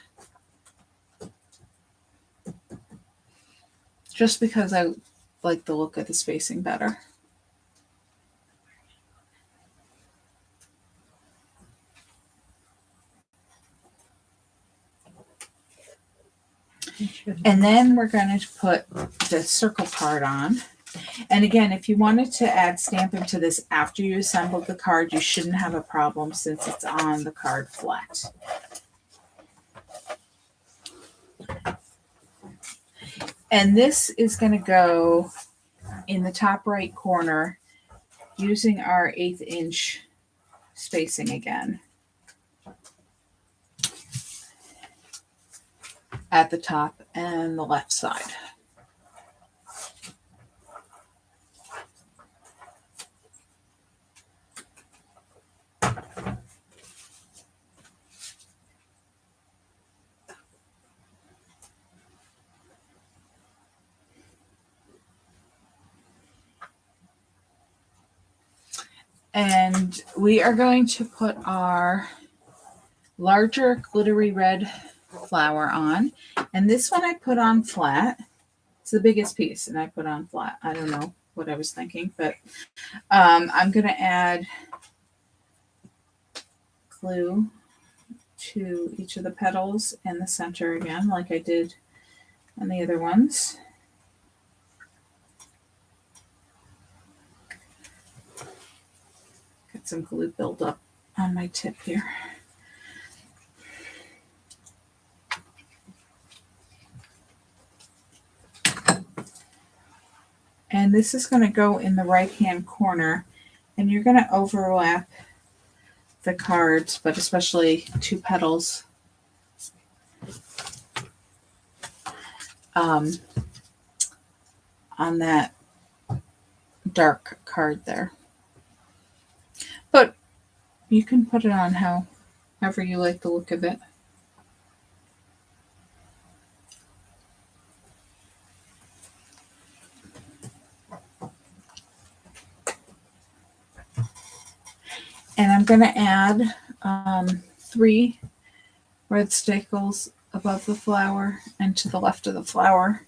Just because I like the look of the spacing better. And then we're going to put the circle card on. And again, if you wanted to add stamping to this after you assembled the card, you shouldn't have a problem since it's on the card flat. And this is going to go in the top right corner using our 1/8 inch spacing again. At the top and the left side. And we are going to put our larger glittery red flower on. And this one I put on flat. It's the biggest piece and I put on flat. I don't know what I was thinking, but I'm going to add glue to each of the petals in the center again, like I did on the other ones. Got some glue buildup on my tip here. And this is going to go in the right-hand corner, and you're going to overlap the cards, but especially 2 petals on that dark card there. But you can put it on however you like the look of it. And I'm going to add 3 red stickles above the flower and to the left of the flower.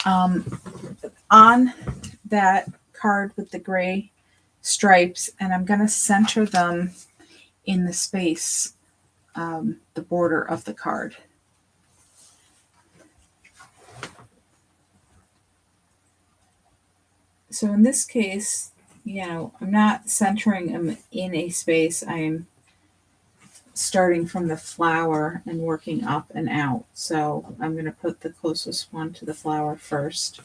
On that card with the gray stripes, and I'm going to center them in the space, the border of the card. So in this case, I'm not centering them in a space. I am starting from the flower and working up and out. So I'm going to put the closest one to the flower first.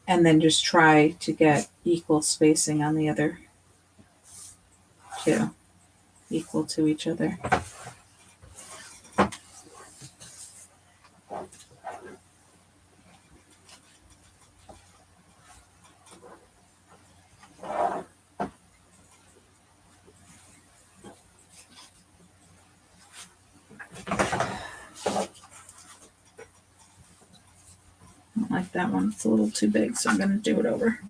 And then just try to get equal spacing on the other 2, equal to each other. I don't like that one. It's a little too big, so I'm going to do it over.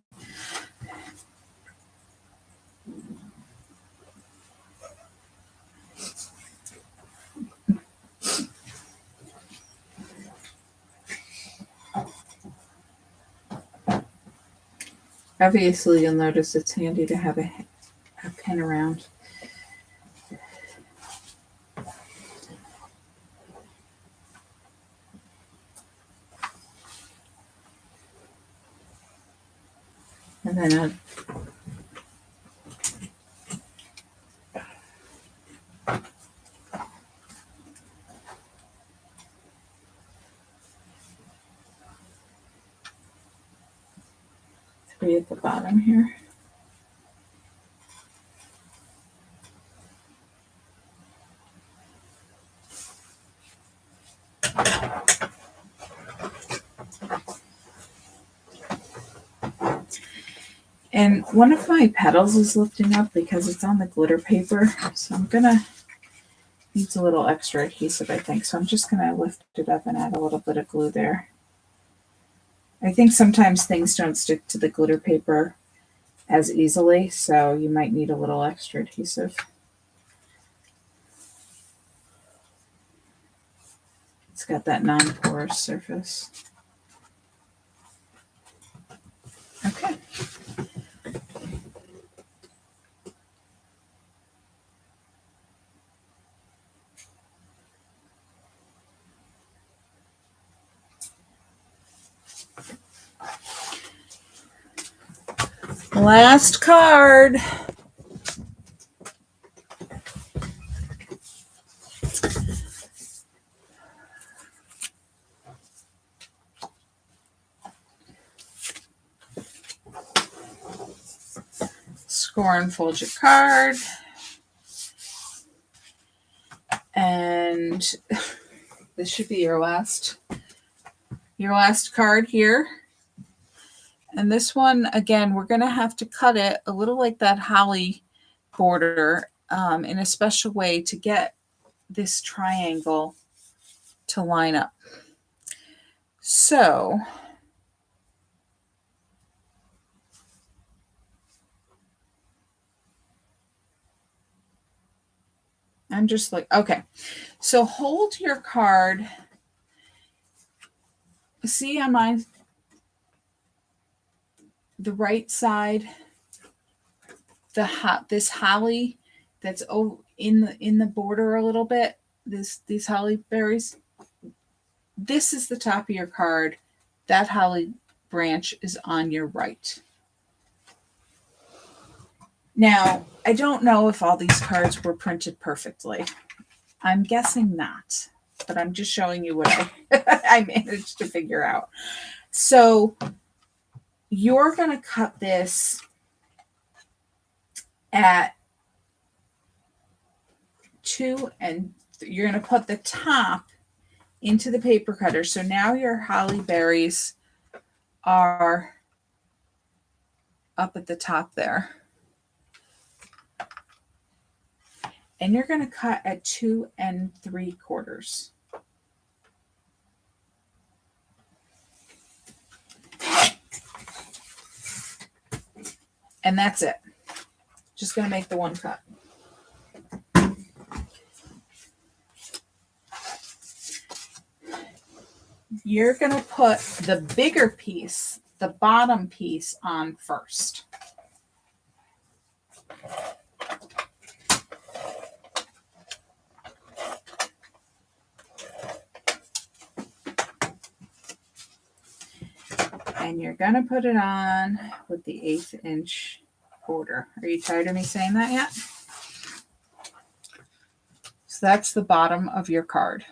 Obviously, you'll notice it's handy to have a pen around. And then 3 at the bottom here. And one of my petals is lifting up because it's on the glitter paper. So I'm needs a little extra adhesive, I think. So I'm just gonna lift it up and add a little bit of glue there. I think sometimes things don't stick to the glitter paper as easily, so you might need a little extra adhesive. It's got that non-porous surface. Okay. Last card. Score and fold your card. And this should be your last card here. And this one, again, we're going to have to cut it a little like that holly border in a special way to get this triangle to line up. So I'm just like, okay. So hold your card. See on the right side, this holly that's in the border a little bit. These holly berries. This is the top of your card. That holly branch is on your right. Now, I don't know if all these cards were printed perfectly. I'm guessing not, but I'm just showing you what I managed to figure out. So you're going to cut this at 2, and you're going to put the top into the paper cutter. So now your holly berries are up at the top there. and you're going to cut at 2 3/4. And that's it. Just going to make the one cut. You're going to put the bigger piece, the bottom piece, on first. And you're going to put it on with the 1/8 inch border. Are you tired of me saying that yet? So that's the bottom of your card.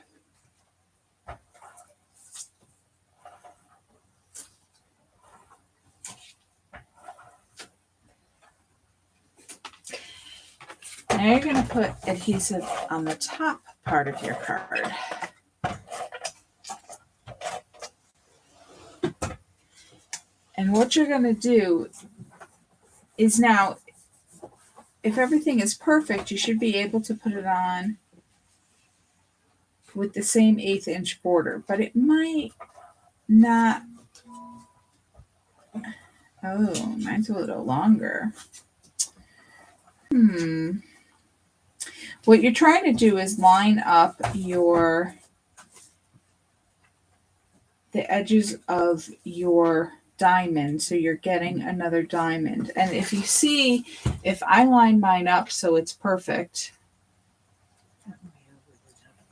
Now you're going to put adhesive on the top part of your card. And what you're going to do is now, if everything is perfect, you should be able to put it on with the same 1/8 inch border, but it might not. Oh, mine's a little longer. What you're trying to do is line up the edges of your diamond so you're getting another diamond. And if you see, if I line mine up so it's perfect,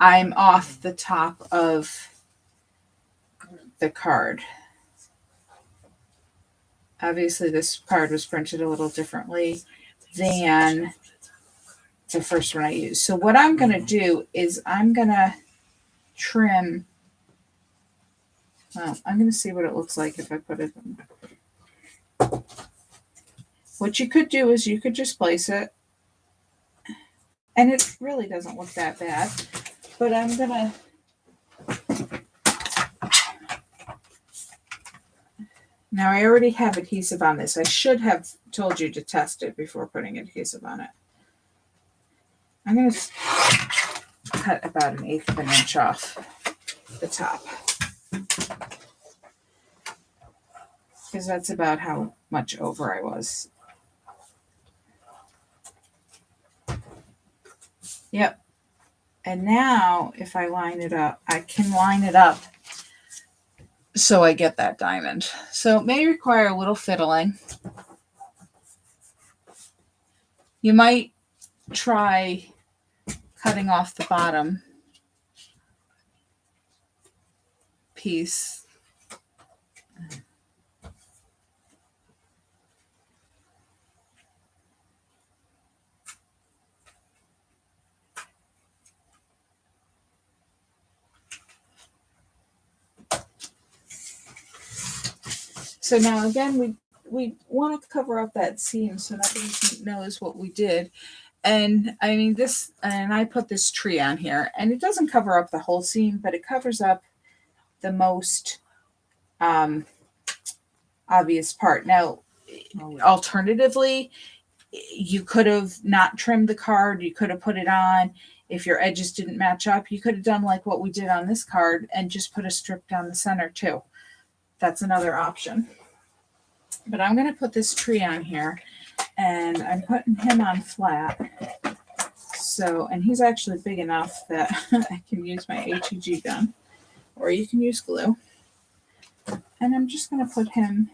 I'm off the top of the card. Obviously, this card was printed a little differently than the first one I used. So what I'm going to do is I'm going to trim. Well, I'm going to see what it looks like if I put it in. What you could do is you could just place it. And it really doesn't look that bad. But I'm going to. Now I already have adhesive on this. I should have told you to test it before putting adhesive on it. I'm going to cut about 1/8 of an inch off the top. Because that's about how much over I was. Yep. And now if I line it up, I can line it up so I get that diamond. So it may require a little fiddling. You might try cutting off the bottom piece. So now again, we want to cover up that seam so nobody knows what we did. And I mean this, and I put this tree on here, and it doesn't cover up the whole seam, but it covers up the most obvious part. Now, alternatively, you could have not trimmed the card. You could have put it on. If your edges didn't match up, you could have done like what we did on this card and just put a strip down the center too. That's another option. But I'm going to put this tree on here, and I'm putting him on flat. So, and he's actually big enough that I can use my HEG gun, or you can use glue. And I'm just going to put him.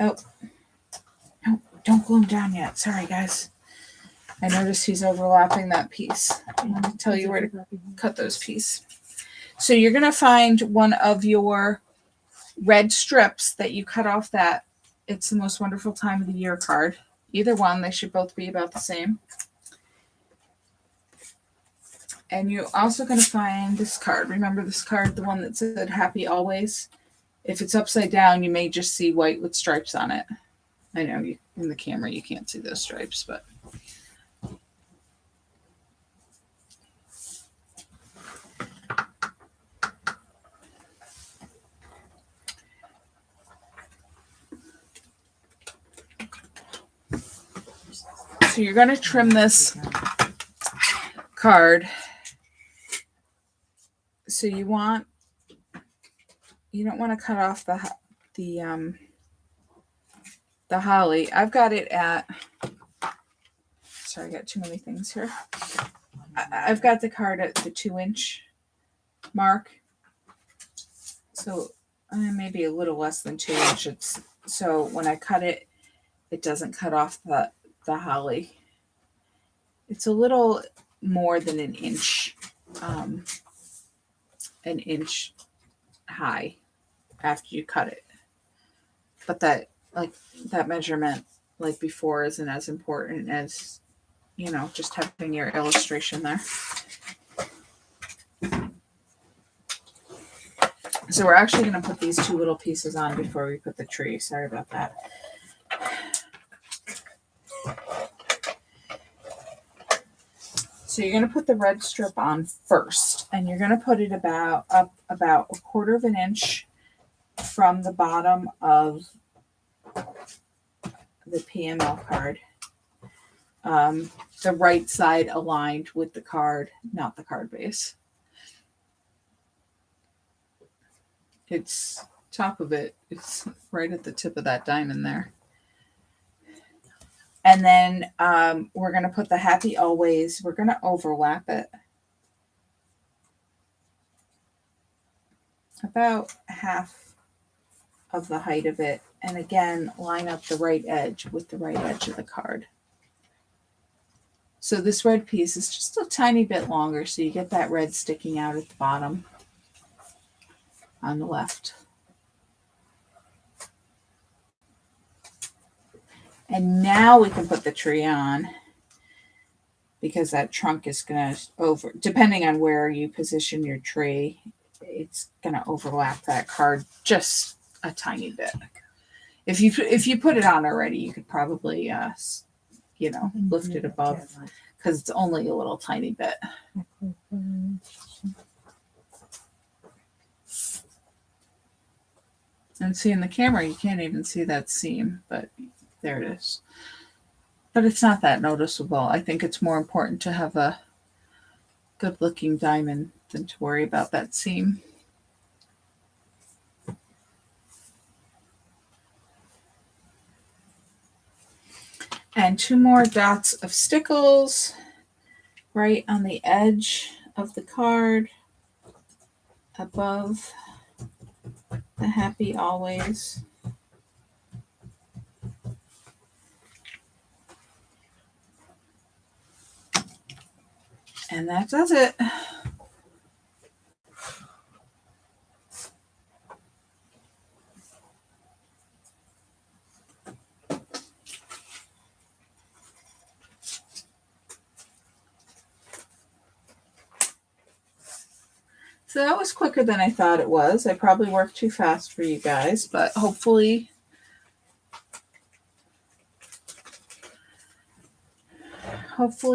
Oh, no, don't glue him down yet. Sorry, guys. I noticed he's overlapping that piece. I'm going to tell you where to cut those pieces. So you're going to find one of your red strips that you cut off that It's the Most Wonderful Time of the Year card. Either one, they should both be about the same. And you're also going to find this card. Remember this card, the one that said Happy Always? If it's upside down, you may just see white with stripes on it. I know you, in the camera you can't see those stripes, but... So you're going to trim this card. So you don't want to cut off the holly. I've got it at, sorry, I got too many things here. I've got the card at the 2-inch mark. So maybe a little less than 2 inches. So when I cut it, it doesn't cut off the holly. It's a little more than an inch high after you cut it. But that measurement like before isn't as important as, just having your illustration there. So we're actually going to put these 2 little pieces on before we put the tree. Sorry about that. So you're going to put the red strip on first, and you're going to put it about 1/4 of an inch from the bottom of the PML card. The right side aligned with the card, not the card base. It's top of it. It's right at the tip of that diamond there. And then we're going to put the Happy Always. We're going to overlap it about half of the height of it. And again, line up the right edge with the right edge of the card. So this red piece is just a tiny bit longer, so you get that red sticking out at the bottom on the left. And now we can put the tree on, because that trunk is going to depending on where you position your tree, it's going to overlap that card just a tiny bit. If you put it on already, you could probably lift it above, because it's only a little tiny bit. And see, in the camera, you can't even see that seam, but there it is. But it's not that noticeable. I think it's more important to have a good looking diamond than to worry about that seam. And 2 more dots of stickles right on the edge of the card above the Happy Always. And that does it. So that was quicker than I thought it was. I probably worked too fast for you guys, but hopefully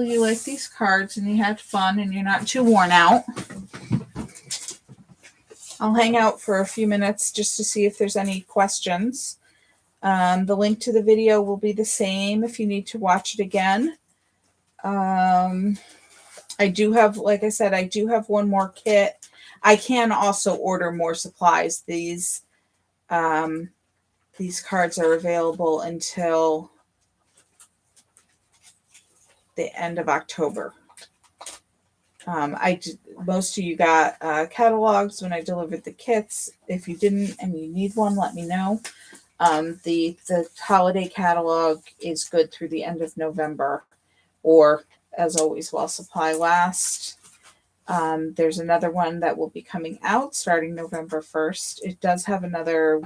you like these cards and you had fun and you're not too worn out. I'll hang out for a few minutes just to see if there's any questions. The link to the video will be the same if you need to watch it again. I do have, like I said, I do have one more kit. I can also order more supplies. These cards are available until the end of October. Most of you got catalogs when I delivered the kits. If you didn't and you need one, let me know. The holiday catalog is good through the end of November, or as always, while supply lasts. There's another one that will be coming out starting November 1st. It does have another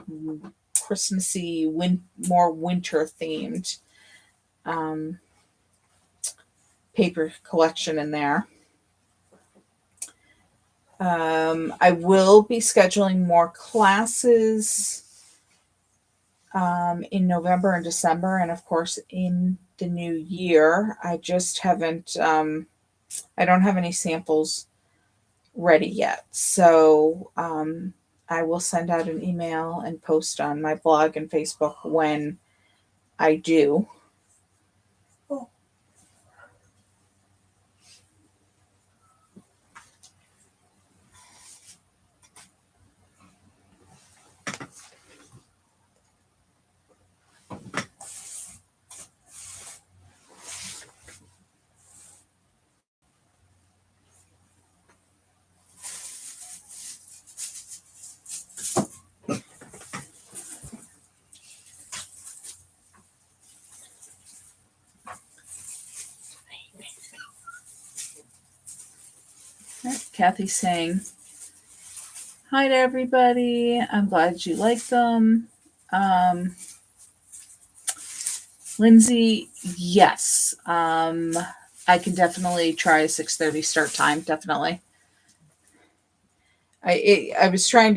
Christmassy, more winter themed paper collection in there. I will be scheduling more classes in November and December, and of course in the new year. I just haven't, I don't have any samples ready yet. So I will send out an email and post on my blog and Facebook when I do. Kathy's saying hi to everybody. I'm glad you like them. Lindsay, yes. I can definitely try a 6:30 start time. Definitely. I'm trying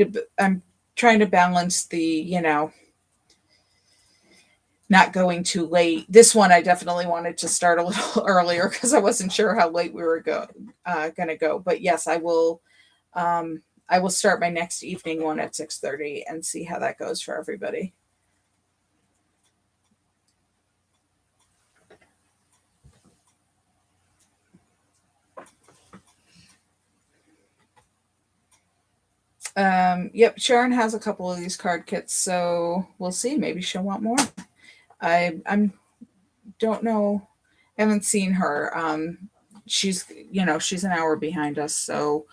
to balance the, not going too late. This one, I definitely wanted to start a little earlier because I wasn't sure how late we were going to go. But yes, I will start my next evening one at 6:30 and see how that goes for everybody. Yep, Sharon has a couple of these card kits, so we'll see. Maybe she'll want more. I'm don't know. I haven't seen her. She's an hour behind us, so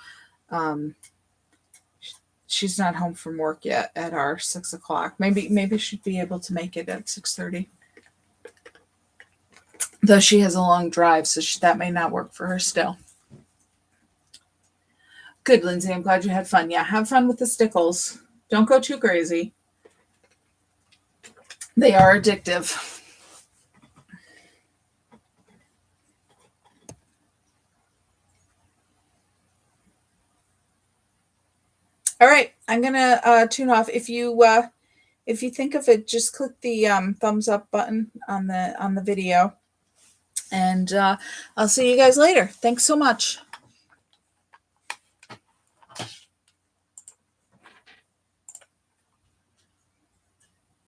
she's not home from work yet at our 6 o'clock. Maybe she'd be able to make it at 6:30. Though she has a long drive, so that may not work for her still. Good, Lindsay. I'm glad you had fun. Yeah, have fun with the stickles. Don't go too crazy. They are addictive. All right, I'm gonna tune off. If you think of it, just click the thumbs up button on the video, and I'll see you guys later. Thanks so much.